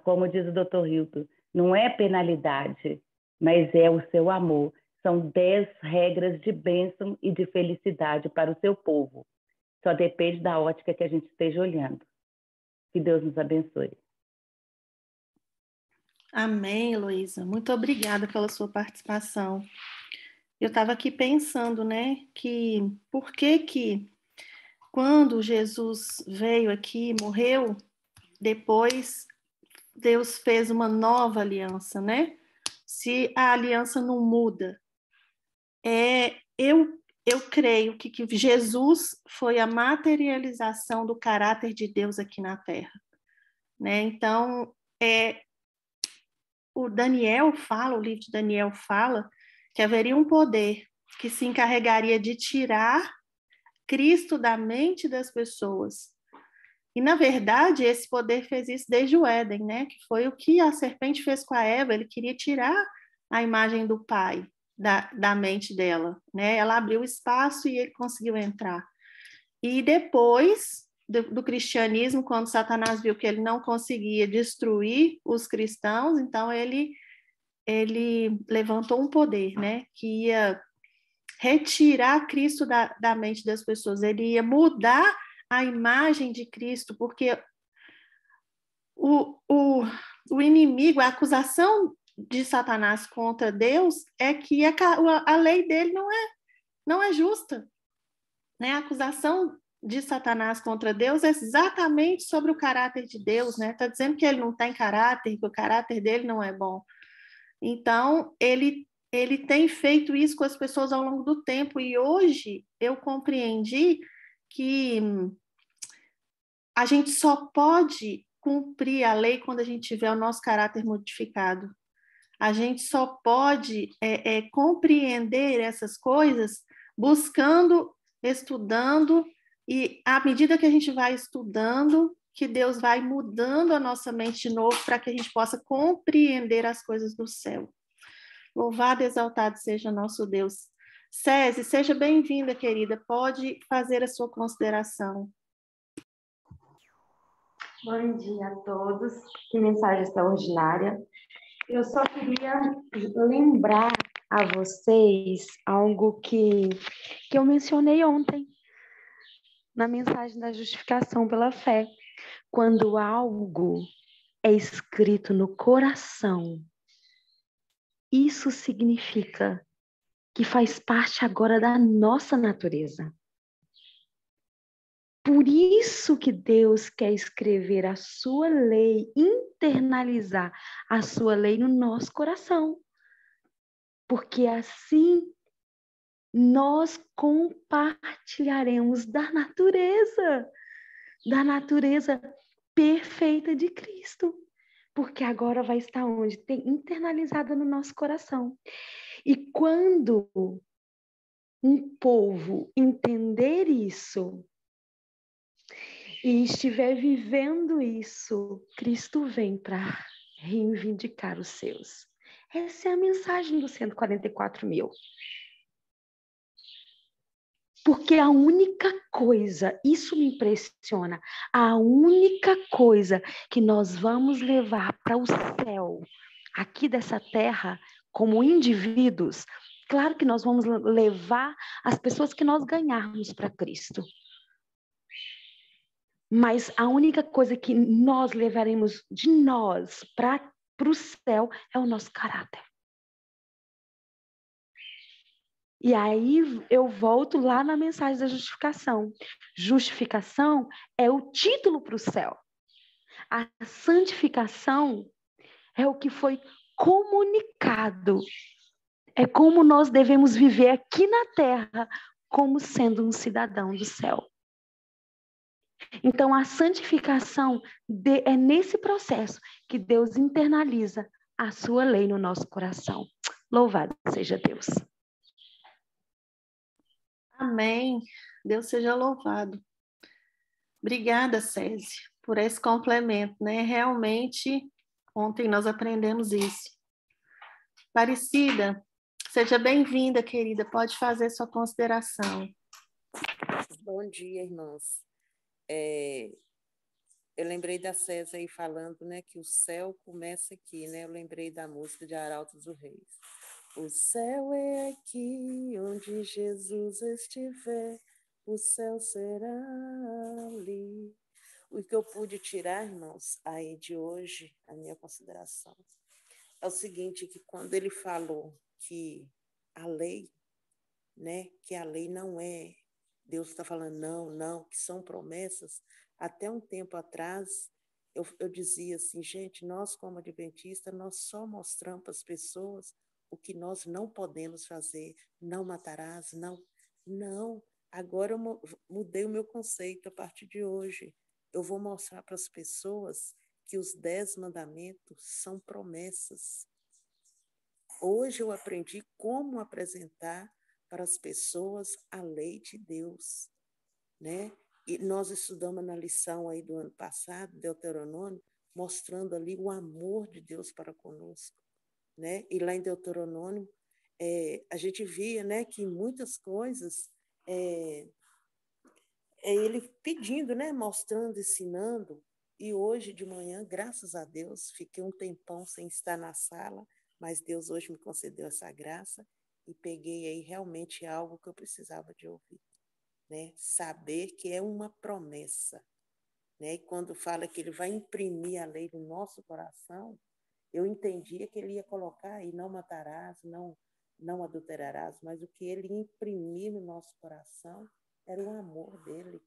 Speaker 6: Como diz o Dr. Hilton, não é penalidade, mas é o seu amor. São 10 regras de bênção e de felicidade para o seu povo. Só depende da ótica que a gente esteja olhando. Que Deus nos abençoe.
Speaker 1: Amém, Heloísa. Muito obrigada pela sua participação. Eu estava aqui pensando, né, que por que quando Jesus veio aqui, morreu, depois Deus fez uma nova aliança, né? Se a aliança não muda, eu creio que Jesus foi a materialização do caráter de Deus aqui na Terra, né? Então, o livro de Daniel fala que haveria um poder que se encarregaria de tirar Cristo da mente das pessoas. E, na verdade, esse poder fez isso desde o Éden, né? Que foi o que a serpente fez com a Eva. Ele queria tirar a imagem do Pai da mente dela, né? Ela abriu espaço e ele conseguiu entrar. E depois do cristianismo, quando Satanás viu que ele não conseguia destruir os cristãos, então ele levantou um poder, né? Que ia retirar Cristo da mente das pessoas. Ele ia mudar a imagem de Cristo, porque o inimigo, a acusação de Satanás contra Deus é que a lei dele não é justa, né? A acusação de Satanás contra Deus é exatamente sobre o caráter de Deus, né? Está dizendo que ele não tem caráter, que o caráter dele não é bom. Então, ele ele tem feito isso com as pessoas ao longo do tempo, e hoje eu compreendi que a gente só pode cumprir a lei quando a gente tiver o nosso caráter modificado. A gente só pode compreender essas coisas buscando, estudando, e à medida que a gente vai estudando, que Deus vai mudando a nossa mente de novo para que a gente possa compreender as coisas do céu. Louvado e exaltado seja nosso Deus. Cési, seja bem-vinda, querida. Pode fazer a sua consideração.
Speaker 7: Bom dia a todos. Que mensagem extraordinária. Eu só queria lembrar a vocês algo que eu mencionei ontem, na mensagem da justificação pela fé. Quando algo é escrito no coração, isso significa que faz parte agora da nossa natureza. Por isso que Deus quer escrever a sua lei, internalizar a sua lei no nosso coração. Porque assim nós compartilharemos da natureza perfeita de Cristo. Porque agora vai estar onde? Internalizada no nosso coração. E quando um povo entender isso e estiver vivendo isso, Cristo vem para reivindicar os seus. Essa é a mensagem dos 144 mil. Porque a única coisa, isso me impressiona, a única coisa que nós vamos levar para o céu, aqui dessa terra, como indivíduos, claro que nós vamos levar as pessoas que nós ganharmos para Cristo. Mas a única coisa que nós levaremos de nós para o céu é o nosso caráter. E aí eu volto lá na mensagem da justificação. Justificação é o título para o céu. A santificação é o que foi comunicado. É como nós devemos viver aqui na terra como sendo um cidadão do céu. Então, a santificação é nesse processo que Deus internaliza a sua lei no nosso coração. Louvado seja Deus.
Speaker 1: Amém. Deus seja louvado. Obrigada, Cési, por esse complemento, né? Realmente, ontem nós aprendemos isso. Aparecida, seja bem-vinda, querida. Pode fazer sua consideração.
Speaker 3: Bom dia, irmãos. Eu lembrei da César aí falando, né, que o céu começa aqui, né? Eu lembrei da música de Arautos dos Reis. O céu é aqui, onde Jesus estiver, o céu será ali. O que eu pude tirar, irmãos, aí de hoje, a minha consideração, é o seguinte, que quando ele falou que a lei, né, que a lei não é, Deus está falando não, que são promessas. Até um tempo atrás, eu dizia assim, gente, nós como adventistas, nós só mostramos para as pessoas o que nós não podemos fazer, não matarás, não. Agora eu mudei o meu conceito a partir de hoje. Eu vou mostrar para as pessoas que os 10 mandamentos são promessas. Hoje eu aprendi como apresentar para as pessoas a lei de Deus, né? E nós estudamos na lição aí do ano passado, Deuteronômio, mostrando ali o amor de Deus para conosco, né? E lá em Deuteronômio, a gente via, né, que muitas coisas ele pedindo, né, mostrando, ensinando. E hoje de manhã, graças a Deus, fiquei um tempão sem estar na sala, mas Deus hoje me concedeu essa graça e peguei aí realmente algo que eu precisava de ouvir, né? Saber que é uma promessa, né? E quando fala que ele vai imprimir a lei no nosso coração, eu entendia que ele ia colocar aí, não matarás, não adulterarás, mas o que ele imprimir no nosso coração era o amor dele,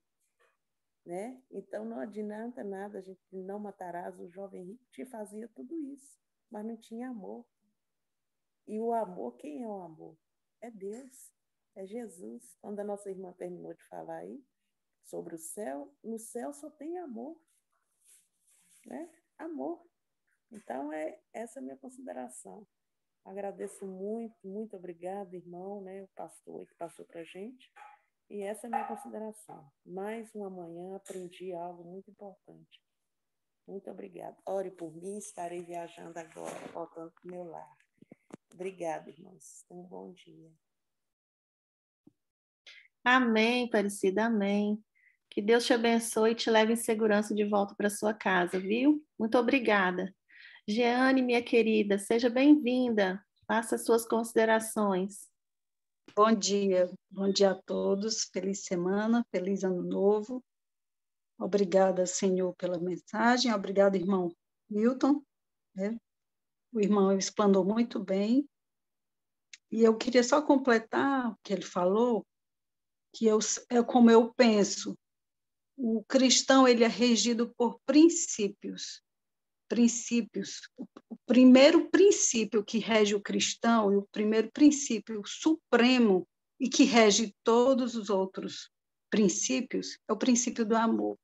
Speaker 3: né? Então não adianta nada a gente não matarás. O jovem rico te fazia tudo isso, mas não tinha amor. E o amor, quem é o amor? É Deus, é Jesus. Quando a nossa irmã terminou de falar aí sobre o céu, no céu só tem amor, né? Amor. Então, essa é a minha consideração. Agradeço muito, muito obrigada, irmão, né, o pastor que passou para a gente. E essa é a minha consideração. Mais uma manhã aprendi algo muito importante. Muito obrigada. Ore por mim, estarei viajando agora, voltando para o meu lar. Obrigada, irmãos. Tenham um bom dia.
Speaker 1: Amém, Aparecida, amém. Que Deus te abençoe e te leve em segurança de volta para sua casa, viu? Muito obrigada. Jeane, minha querida, seja bem-vinda. Faça suas considerações.
Speaker 5: Bom dia a todos. Feliz semana, feliz ano novo. Obrigada, Senhor, pela mensagem. Obrigada, irmão Milton. Né? O irmão explanou muito bem. E eu queria só completar o que ele falou, que é como eu penso. O cristão, ele é regido por princípios. Princípios. O primeiro princípio que rege o cristão, e o primeiro princípio supremo e que rege todos os outros princípios, é o princípio do amor.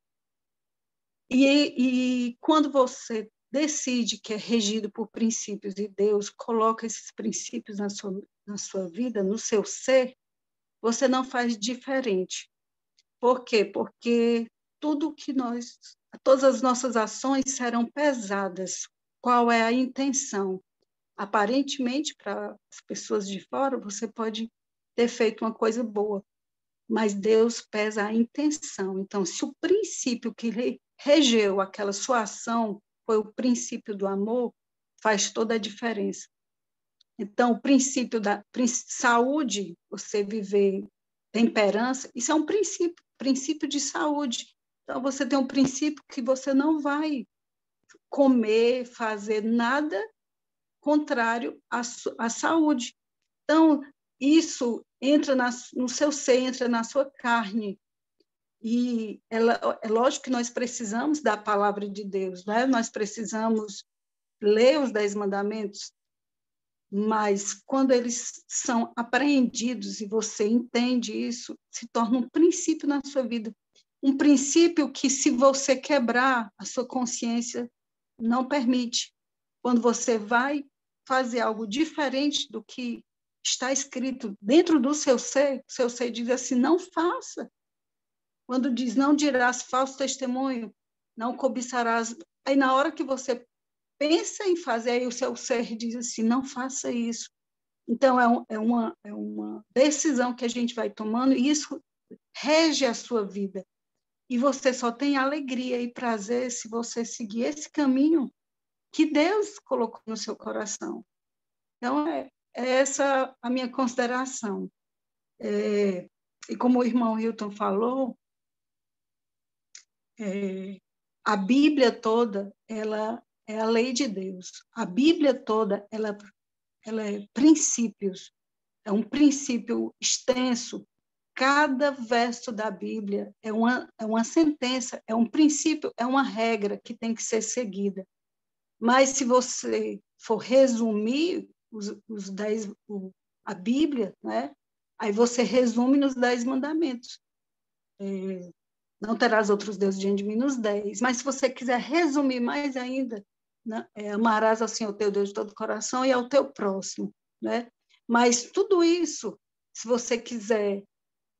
Speaker 5: E quando você decide que é regido por princípios e Deus coloca esses princípios na sua vida, no seu ser, você não faz diferente. Por quê? Porque todas as nossas ações serão pesadas. Qual é a intenção? Aparentemente, para as pessoas de fora, você pode ter feito uma coisa boa, mas Deus pesa a intenção. Então, se o princípio que regeu aquela sua ação foi o princípio do amor, faz toda a diferença. Então, o princípio da saúde, você viver temperança, isso é um princípio de saúde. Então, você tem um princípio que você não vai comer, fazer nada contrário à saúde. Então, isso entra no seu ser, entra na sua carne. E é lógico que nós precisamos da palavra de Deus, né? Nós precisamos ler os 10 mandamentos, mas quando eles são apreendidos e você entende isso, se torna um princípio na sua vida. Um princípio que, se você quebrar, a sua consciência não permite. Quando você vai fazer algo diferente do que está escrito dentro do seu ser diz assim, não faça. Quando diz, não dirás falso testemunho, não cobiçarás. Aí, na hora que você pensa em fazer, aí o seu ser diz assim, não faça isso. Então, é uma decisão que a gente vai tomando e isso rege a sua vida. E você só tem alegria e prazer se você seguir esse caminho que Deus colocou no seu coração. Então, é essa a minha consideração. E como o irmão Hilton falou, a Bíblia toda, ela é a lei de Deus. A Bíblia toda, ela é princípios. É um princípio extenso. Cada verso da Bíblia é uma sentença, é um princípio, é uma regra que tem que ser seguida. Mas se você for resumir a Bíblia, né? Aí você resume nos 10 mandamentos. Não terás outros deuses diante de mim nos 10. Mas se você quiser resumir mais ainda, né? Amarás ao Senhor teu Deus de todo o coração e ao teu próximo. Né? Mas tudo isso, se você quiser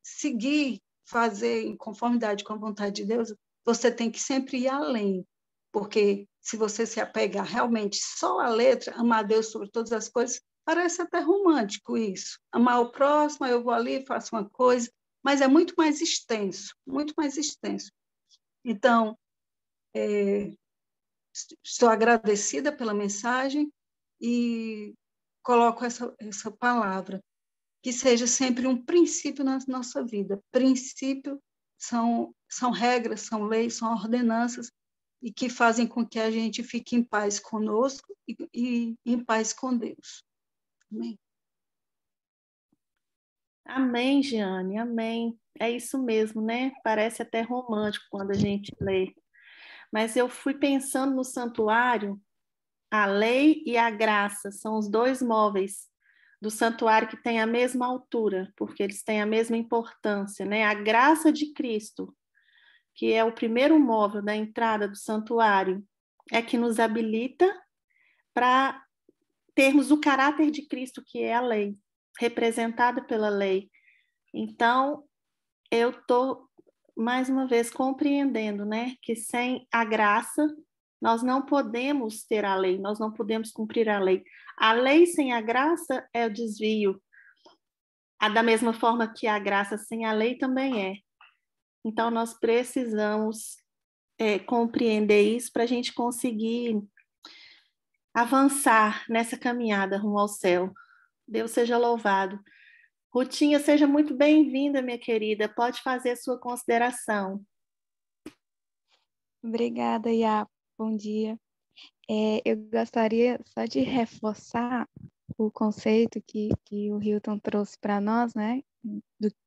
Speaker 5: seguir, fazer em conformidade com a vontade de Deus, você tem que sempre ir além. Porque se você se apegar realmente só à letra, amar a Deus sobre todas as coisas, parece até romântico isso. Amar o próximo, eu vou ali, faço uma coisa, mas é muito mais extenso, muito mais extenso. Então, estou agradecida pela mensagem e coloco essa palavra, que seja sempre um princípio na nossa vida. Princípio são regras, são leis, são ordenanças, e que fazem com que a gente fique em paz conosco e em paz com Deus. Amém.
Speaker 1: Amém, Jeane, amém. É isso mesmo, né? Parece até romântico quando a gente lê. Mas eu fui pensando no santuário, a lei e a graça são os dois móveis do santuário que têm a mesma altura, porque eles têm a mesma importância, né? A graça de Cristo, que é o primeiro móvel da entrada do santuário, é que nos habilita para termos o caráter de Cristo, que é a lei, representada pela lei. Então, eu estou, mais uma vez, compreendendo, né, que sem a graça, nós não podemos ter a lei, nós não podemos cumprir a lei. A lei sem a graça é o desvio. Da mesma forma que a graça sem a lei também é. Então, nós precisamos compreender isso para a gente conseguir avançar nessa caminhada rumo ao céu. Deus seja louvado. Rutinha, seja muito bem-vinda, minha querida. Pode fazer a sua consideração.
Speaker 8: Obrigada, Iá. Bom dia. Eu gostaria só de reforçar o conceito que o Hilton trouxe para nós, né?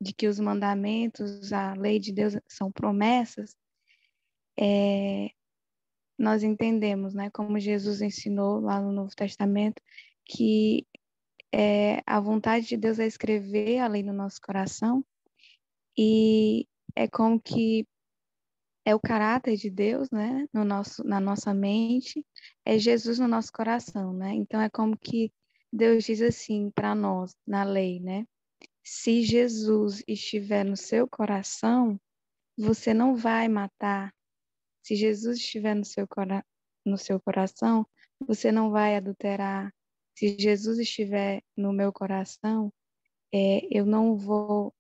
Speaker 8: De que os mandamentos, a lei de Deus são promessas. Nós entendemos, né? Como Jesus ensinou lá no Novo Testamento, que a vontade de Deus é escrever a lei no nosso coração, e é como que é o caráter de Deus, né, na nossa mente, é Jesus no nosso coração, né? Então é como que Deus diz assim para nós na lei, né? Se Jesus estiver no seu coração, você não vai matar. Se Jesus estiver no seu coração, você não vai adulterar. Se Jesus estiver no meu coração, eu não vou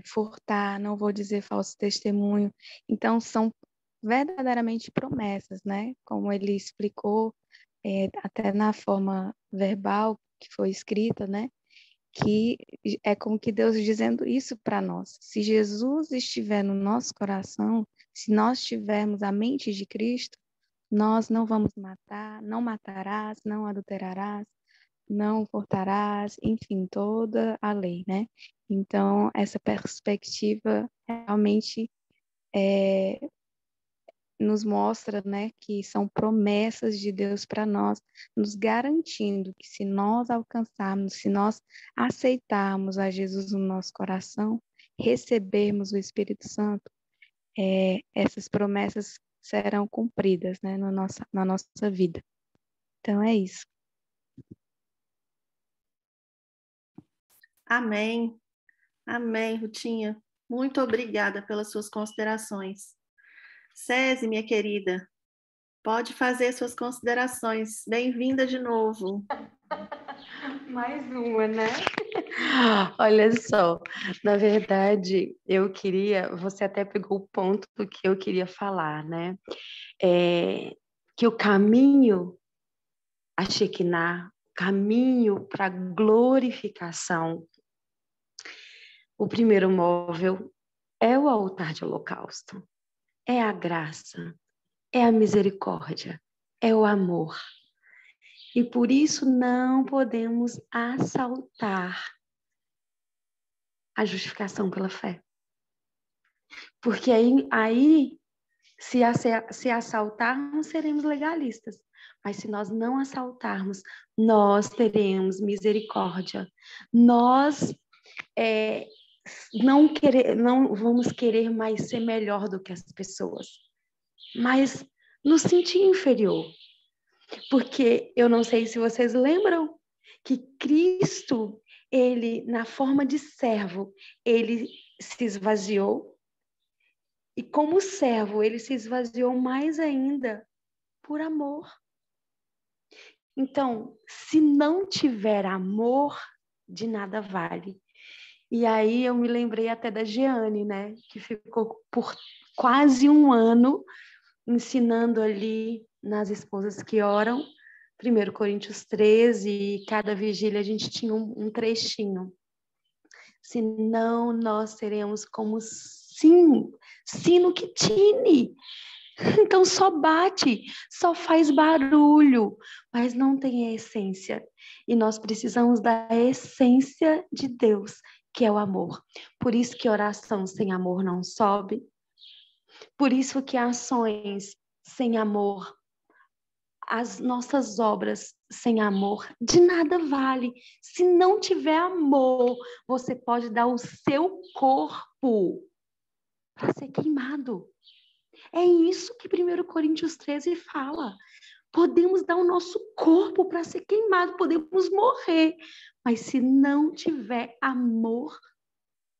Speaker 8: furtar, não vou dizer falso testemunho. Então, são verdadeiramente promessas, né? Como ele explicou, até na forma verbal que foi escrita, né? Que é como que Deus dizendo isso para nós. Se Jesus estiver no nosso coração, se nós tivermos a mente de Cristo, nós não vamos matar, não matarás, não adulterarás, não furtarás, enfim, toda a lei, né? Então, essa perspectiva realmente nos mostra, né, que são promessas de Deus para nós, nos garantindo que se nós alcançarmos, se nós aceitarmos a Jesus no nosso coração, recebermos o Espírito Santo, essas promessas serão cumpridas, né, na nossa vida. Então, é isso.
Speaker 1: Amém. Amém, Rutinha. Muito obrigada pelas suas considerações. Cési, minha querida, pode fazer suas considerações. Bem-vinda de novo.
Speaker 7: Mais uma, né? Olha só, na verdade, você até pegou o ponto do que eu queria falar, né? Que o caminho a Shekinah, caminho para glorificação, o primeiro móvel é o altar de holocausto, é a graça, é a misericórdia, é o amor. E por isso não podemos assaltar a justificação pela fé. Porque aí se assaltarmos, seremos legalistas. Mas se nós não assaltarmos, nós teremos misericórdia. Nós não vamos querer mais ser melhor do que as pessoas, mas nos sentir inferior. Porque eu não sei se vocês lembram que Cristo, ele, na forma de servo, ele se esvaziou. E como servo, ele se esvaziou mais ainda por amor. Então, se não tiver amor, de nada vale. E aí eu me lembrei até da Jeane, né? Que ficou por quase um ano ensinando ali nas esposas que oram, 1 Coríntios 13, e cada vigília a gente tinha um trechinho. Senão nós seremos como sino que tine. Então só bate, só faz barulho, mas não tem a essência. E nós precisamos da essência de Deus, que é o amor. Por isso que oração sem amor não sobe. Por isso que ações sem amor, as nossas obras sem amor de nada vale. Se não tiver amor, você pode dar o seu corpo para ser queimado. É isso que 1 Coríntios 13 fala. Podemos dar o nosso corpo para ser queimado, podemos morrer, mas se não tiver amor,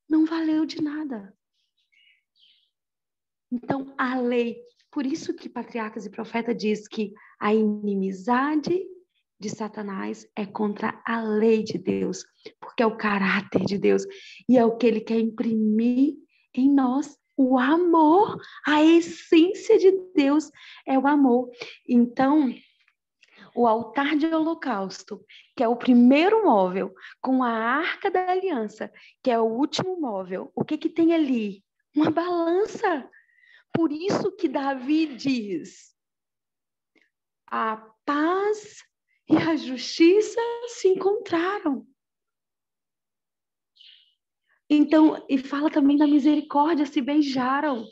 Speaker 7: não valeu de nada. Então, a lei, por isso que Patriarcas e Profeta diz que a inimizade de Satanás é contra a lei de Deus, porque é o caráter de Deus e é o que ele quer imprimir em nós. O amor, a essência de Deus é o amor. Então, o altar de holocausto, que é o primeiro móvel, com a arca da aliança, que é o último móvel, o que tem ali? Uma balança. Por isso que Davi diz: a paz e a justiça se encontraram. Então, e fala também da misericórdia, se beijaram.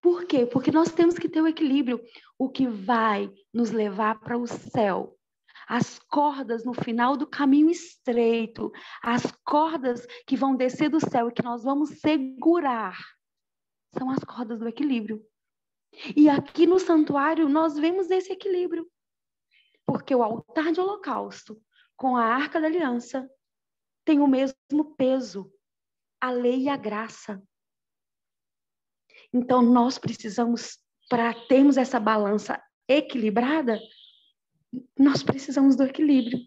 Speaker 7: Por quê? Porque nós temos que ter o equilíbrio. O que vai nos levar para o céu. As cordas no final do caminho estreito. As cordas que vão descer do céu e que nós vamos segurar. São as cordas do equilíbrio. E aqui no santuário nós vemos esse equilíbrio. Porque o altar de holocausto com a arca da aliança tem o mesmo peso. A lei e a graça. Então, nós precisamos, para termos essa balança equilibrada, nós precisamos do equilíbrio.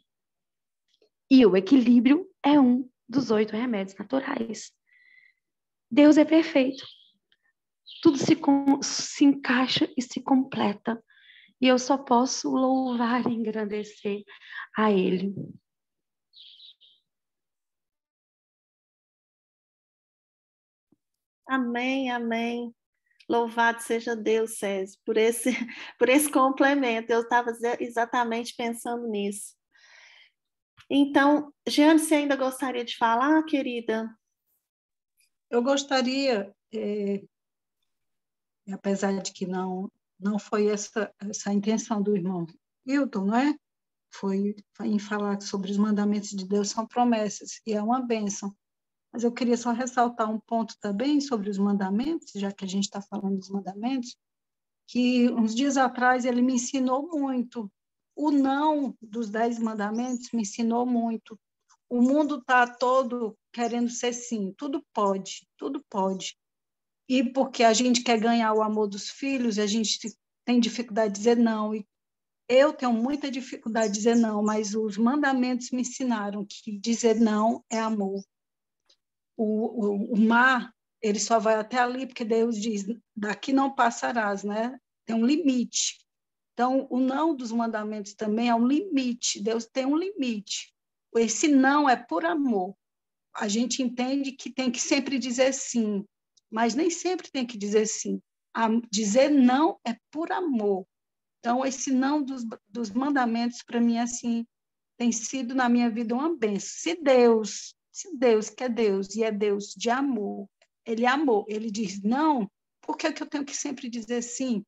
Speaker 7: E o equilíbrio é um dos 8 remédios naturais. Deus é perfeito. Tudo se encaixa e se completa. E eu só posso louvar e engrandecer a Ele.
Speaker 1: Amém, amém. Louvado seja Deus, César, por esse complemento. Eu estava exatamente pensando nisso. Então, Jeane, você ainda gostaria de falar, querida?
Speaker 5: Eu gostaria, apesar de que não foi essa a intenção do irmão Hilton, não é? Foi em falar sobre os mandamentos de Deus, são promessas, e é uma bênção. Mas eu queria só ressaltar um ponto também sobre os mandamentos, já que a gente está falando dos mandamentos, que uns dias atrás ele me ensinou muito. O não dos 10 mandamentos me ensinou muito. O mundo está todo querendo ser sim, tudo pode, tudo pode. E porque a gente quer ganhar o amor dos filhos, a gente tem dificuldade de dizer não. E eu tenho muita dificuldade de dizer não, mas os mandamentos me ensinaram que dizer não é amor. O mar, ele só vai até ali, porque Deus diz, daqui não passarás, né? Tem um limite. Então, o não dos mandamentos também é um limite. Deus tem um limite. Esse não é por amor. A gente entende que tem que sempre dizer sim, mas nem sempre tem que dizer sim. Dizer não é por amor. Então, esse não dos mandamentos, para mim, assim, tem sido na minha vida uma bênção. Se Deus, que é Deus, e é Deus de amor, Ele é amor, Ele diz não, por que eu tenho que sempre dizer sim?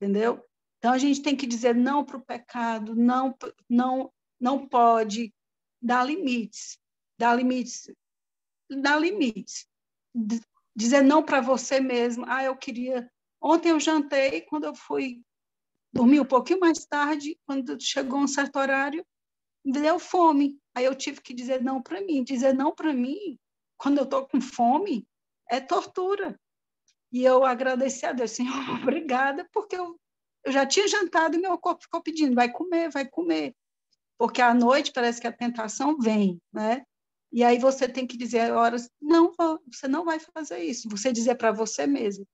Speaker 5: Entendeu? Então, a gente tem que dizer não para o pecado, não pode, dar limites. Dizer não para você mesmo. Eu queria... Ontem eu jantei, quando eu fui dormir um pouquinho mais tarde, quando chegou um certo horário, me deu fome. Aí eu tive que dizer não para mim. Dizer não para mim, quando eu estou com fome, é tortura. E eu agradeci a Deus, Senhor, obrigada, porque eu já tinha jantado e meu corpo ficou pedindo, vai comer, vai comer. Porque à noite parece que a tentação vem, né? E aí você tem que dizer horas, não, você não vai fazer isso. Você dizer para você mesmo.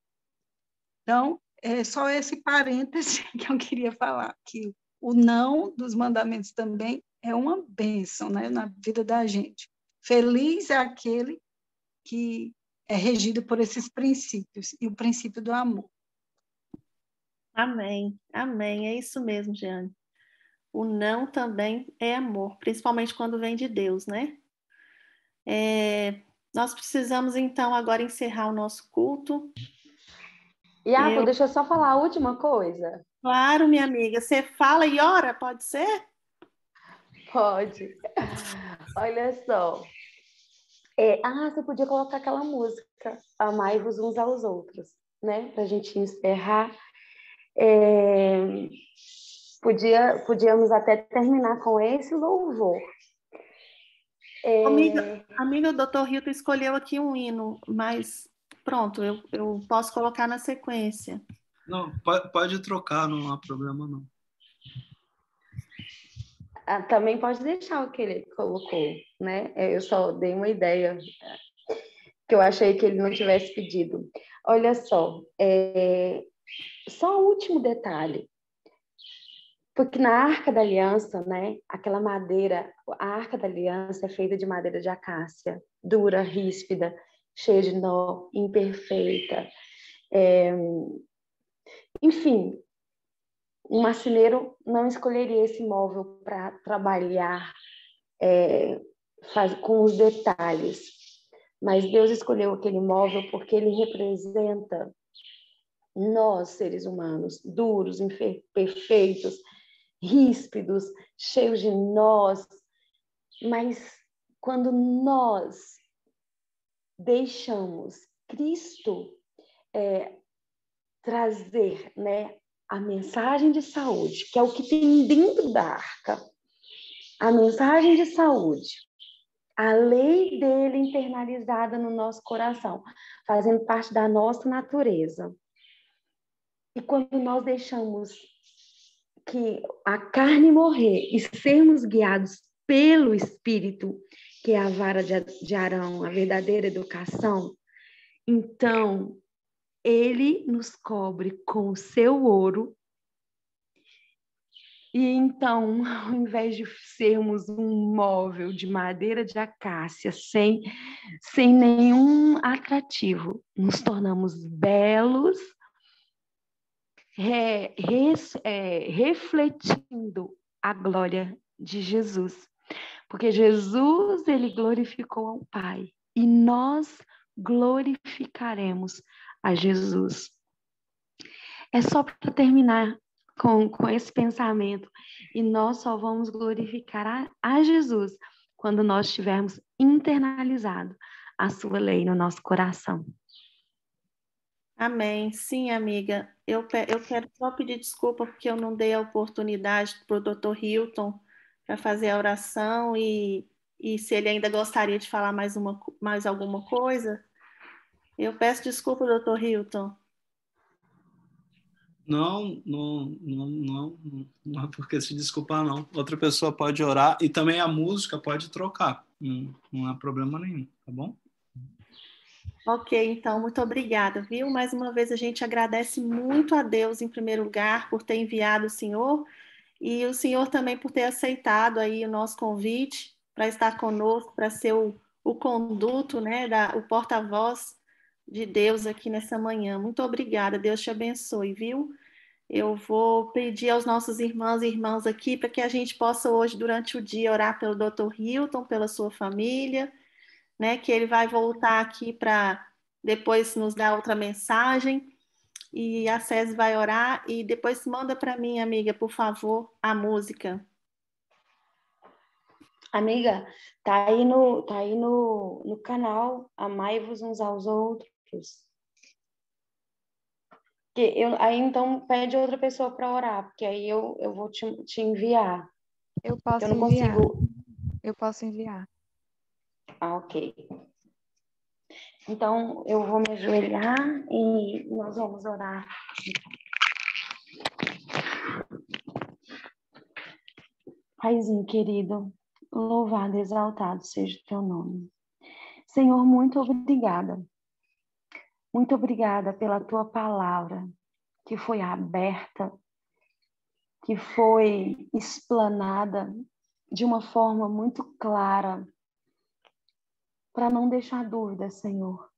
Speaker 5: Então, é só esse parêntese que eu queria falar, que o não dos mandamentos também é uma bênção, né, na vida da gente. Feliz é aquele que é regido por esses princípios, e o princípio do amor.
Speaker 1: Amém, amém, é isso mesmo, Jeane. O não também é amor, principalmente quando vem de Deus, né? Nós precisamos, então, agora encerrar o nosso culto.
Speaker 7: Iago, deixa eu só falar a última coisa.
Speaker 1: Claro, minha amiga. Você fala e ora, pode ser?
Speaker 7: Pode. Olha só. Você podia colocar aquela música, Amai-vos uns aos outros, né? Para a gente encerrar. Podíamos até terminar com esse louvor.
Speaker 1: Amiga, o Dr. Hilton escolheu aqui um hino, mas pronto, eu posso colocar na sequência.
Speaker 2: Não, pode trocar, não há problema não.
Speaker 7: Também pode deixar o que ele colocou, né? Eu só dei uma ideia que eu achei que ele não tivesse pedido. Olha só, só o último detalhe. Porque na Arca da Aliança, né, aquela madeira, a Arca da Aliança é feita de madeira de acácia, dura, ríspida, cheia de nó, imperfeita. Enfim, um marceneiro não escolheria esse móvel para trabalhar com os detalhes. Mas Deus escolheu aquele móvel porque ele representa nós, seres humanos, duros, imperfeitos, ríspidos, cheios de nós, mas quando nós deixamos Cristo trazer, né, a mensagem de saúde, que é o que tem dentro da arca, a mensagem de saúde, a lei dele internalizada no nosso coração, fazendo parte da nossa natureza. E quando nós deixamos que a carne morrer e sermos guiados pelo Espírito, que é a vara de Arão, a verdadeira educação, então ele nos cobre com o seu ouro. E então, ao invés de sermos um móvel de madeira de acácia, sem nenhum atrativo, nos tornamos belos, refletindo a glória de Jesus. Porque Jesus, ele glorificou ao Pai. E nós glorificaremos a Jesus. É só para terminar com esse pensamento. E nós só vamos glorificar a Jesus quando nós tivermos internalizado a sua lei no nosso coração.
Speaker 1: Amém. Sim, amiga. Eu quero só pedir desculpa porque eu não dei a oportunidade para o Dr. Hilton para fazer a oração e se ele ainda gostaria de falar mais alguma coisa. Eu peço desculpa, Dr. Hilton.
Speaker 2: Não há por que se desculpar, não. Outra pessoa pode orar e também a música pode trocar. Não há problema nenhum, tá bom?
Speaker 1: Ok, então, muito obrigada, viu? Mais uma vez a gente agradece muito a Deus, em primeiro lugar, por ter enviado o Senhor e o Senhor também por ter aceitado aí o nosso convite para estar conosco, para ser o conduto, né, o porta-voz de Deus aqui nessa manhã. Muito obrigada, Deus te abençoe, viu? Eu vou pedir aos nossos irmãos e irmãs aqui para que a gente possa hoje, durante o dia, orar pelo Dr. Hilton, pela sua família, né? Que ele vai voltar aqui para depois nos dar outra mensagem. E a César vai orar e depois manda para mim, amiga, por favor, a música.
Speaker 7: Amiga, tá aí no canal Amai-vos uns aos outros. Aí então pede outra pessoa para orar, porque aí eu vou te enviar.
Speaker 8: Eu posso
Speaker 7: eu não
Speaker 8: enviar.
Speaker 7: Consigo...
Speaker 8: Eu posso enviar.
Speaker 7: Ok. Então, eu vou me ajoelhar e nós vamos orar. Paizinho querido, louvado e exaltado seja o teu nome. Senhor, muito obrigada. Muito obrigada pela tua palavra, que foi aberta, que foi explanada de uma forma muito clara, para não deixar dúvida, Senhor,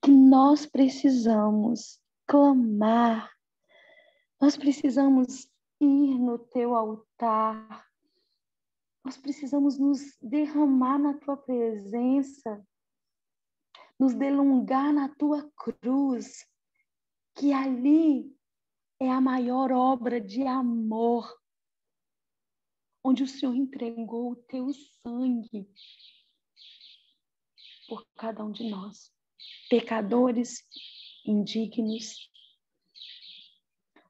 Speaker 7: que nós precisamos clamar, nós precisamos ir no teu altar, nós precisamos nos derramar na tua presença, nos delongar na tua cruz, que ali
Speaker 5: é a maior obra de amor, onde o Senhor entregou o teu sangue por cada um de nós, pecadores, indignos,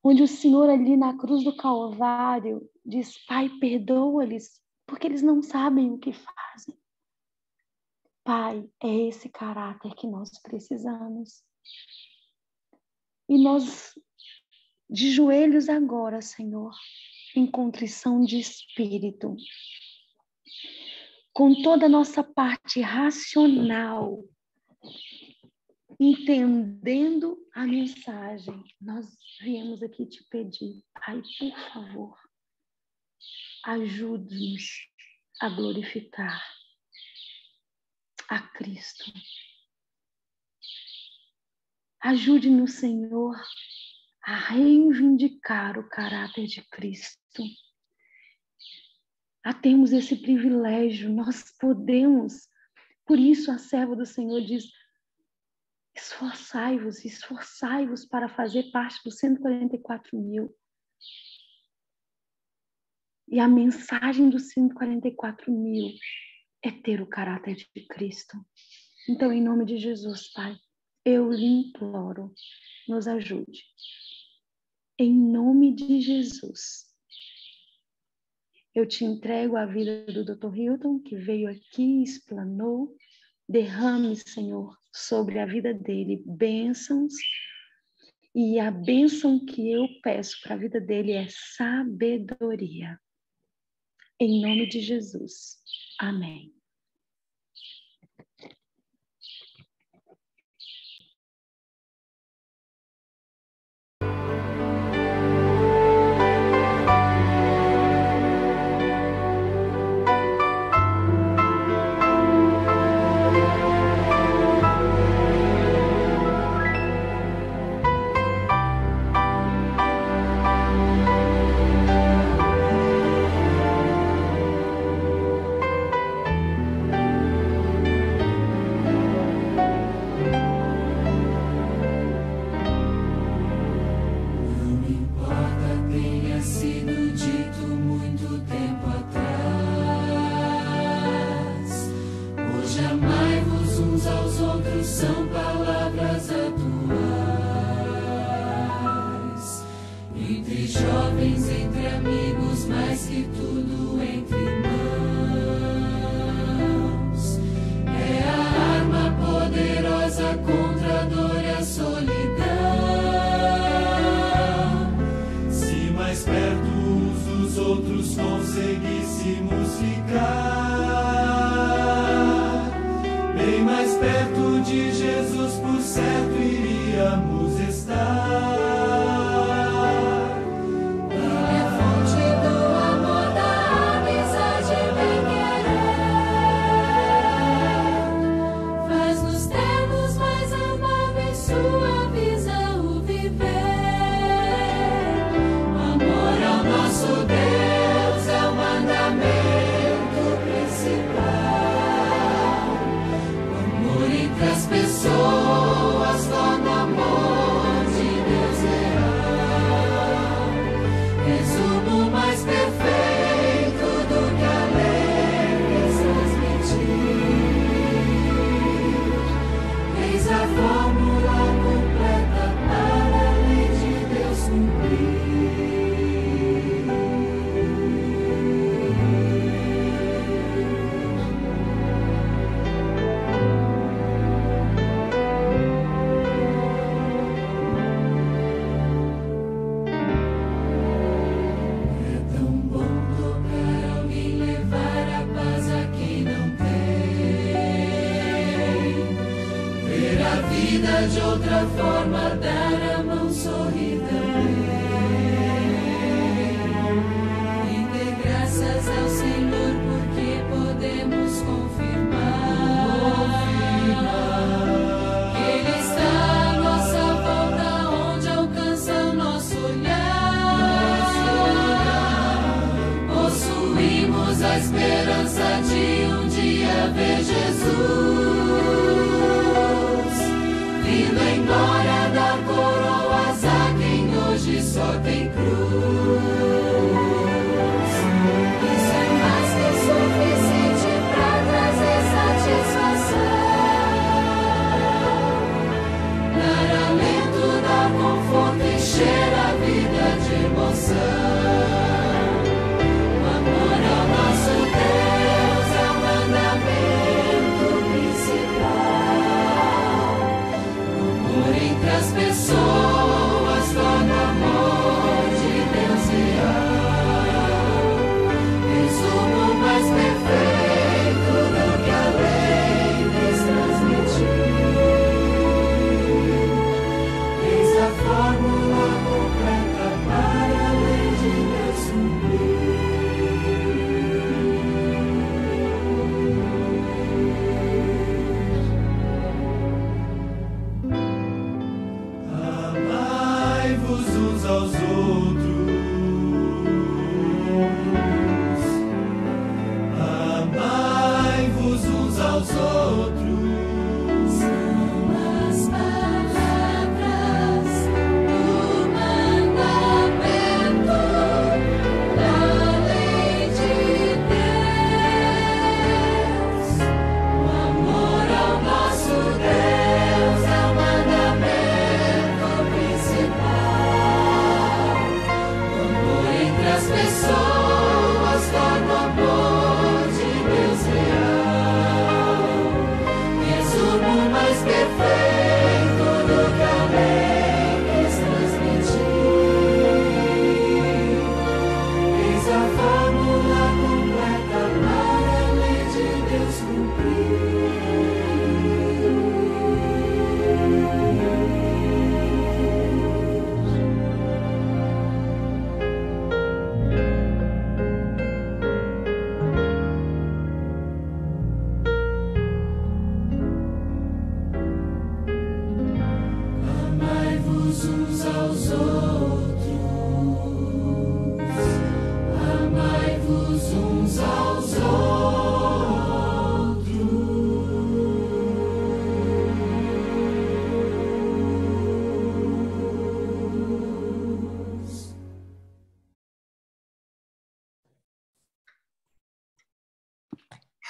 Speaker 5: onde o Senhor ali na cruz do Calvário diz: Pai, perdoa-lhes, porque eles não sabem o que fazem. Pai, é esse caráter que nós precisamos. E nós, de joelhos agora, Senhor, em contrição de espírito, com toda a nossa parte racional, entendendo a mensagem, nós viemos aqui te pedir, Pai, por favor, ajude-nos a glorificar a Cristo. Ajude-nos, Senhor, a reivindicar o caráter de Cristo. A termos esse privilégio, nós podemos. Por isso a serva do Senhor diz: esforçai-vos para fazer parte dos 144.000. E a mensagem dos 144.000 é ter o caráter de Cristo. Então, em nome de Jesus, Pai, eu lhe imploro, nos ajude. Em nome de Jesus, eu te entrego a vida do Dr. Hilton, que veio aqui, explanou. Derrame, Senhor, sobre a vida dele bênçãos. E a bênção que eu peço para a vida dele é sabedoria. Em nome de Jesus. Amém.
Speaker 9: De outra forma, dar a mão, sorrir também. E dê graças ao Senhor, porque podemos confirmar que Ele está à nossa volta, onde alcança o nosso olhar. Possuímos a esperança de um dia ver Jesus. Vindo em glória, dar coroas a quem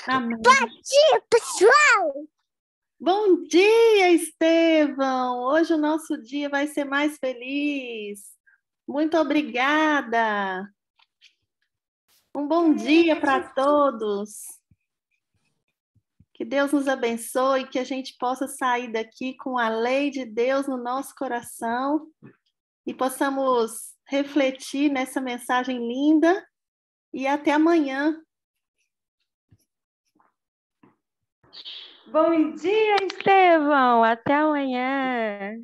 Speaker 1: Amém.
Speaker 10: Bom dia, pessoal!
Speaker 1: Bom dia, Estevão! Hoje o nosso dia vai ser mais feliz. Muito obrigada. Um bom dia para todos. Que Deus nos abençoe, que a gente possa sair daqui com a lei de Deus no nosso coração e possamos refletir nessa mensagem linda. E até amanhã.
Speaker 7: Bom dia, Estevão! Até amanhã!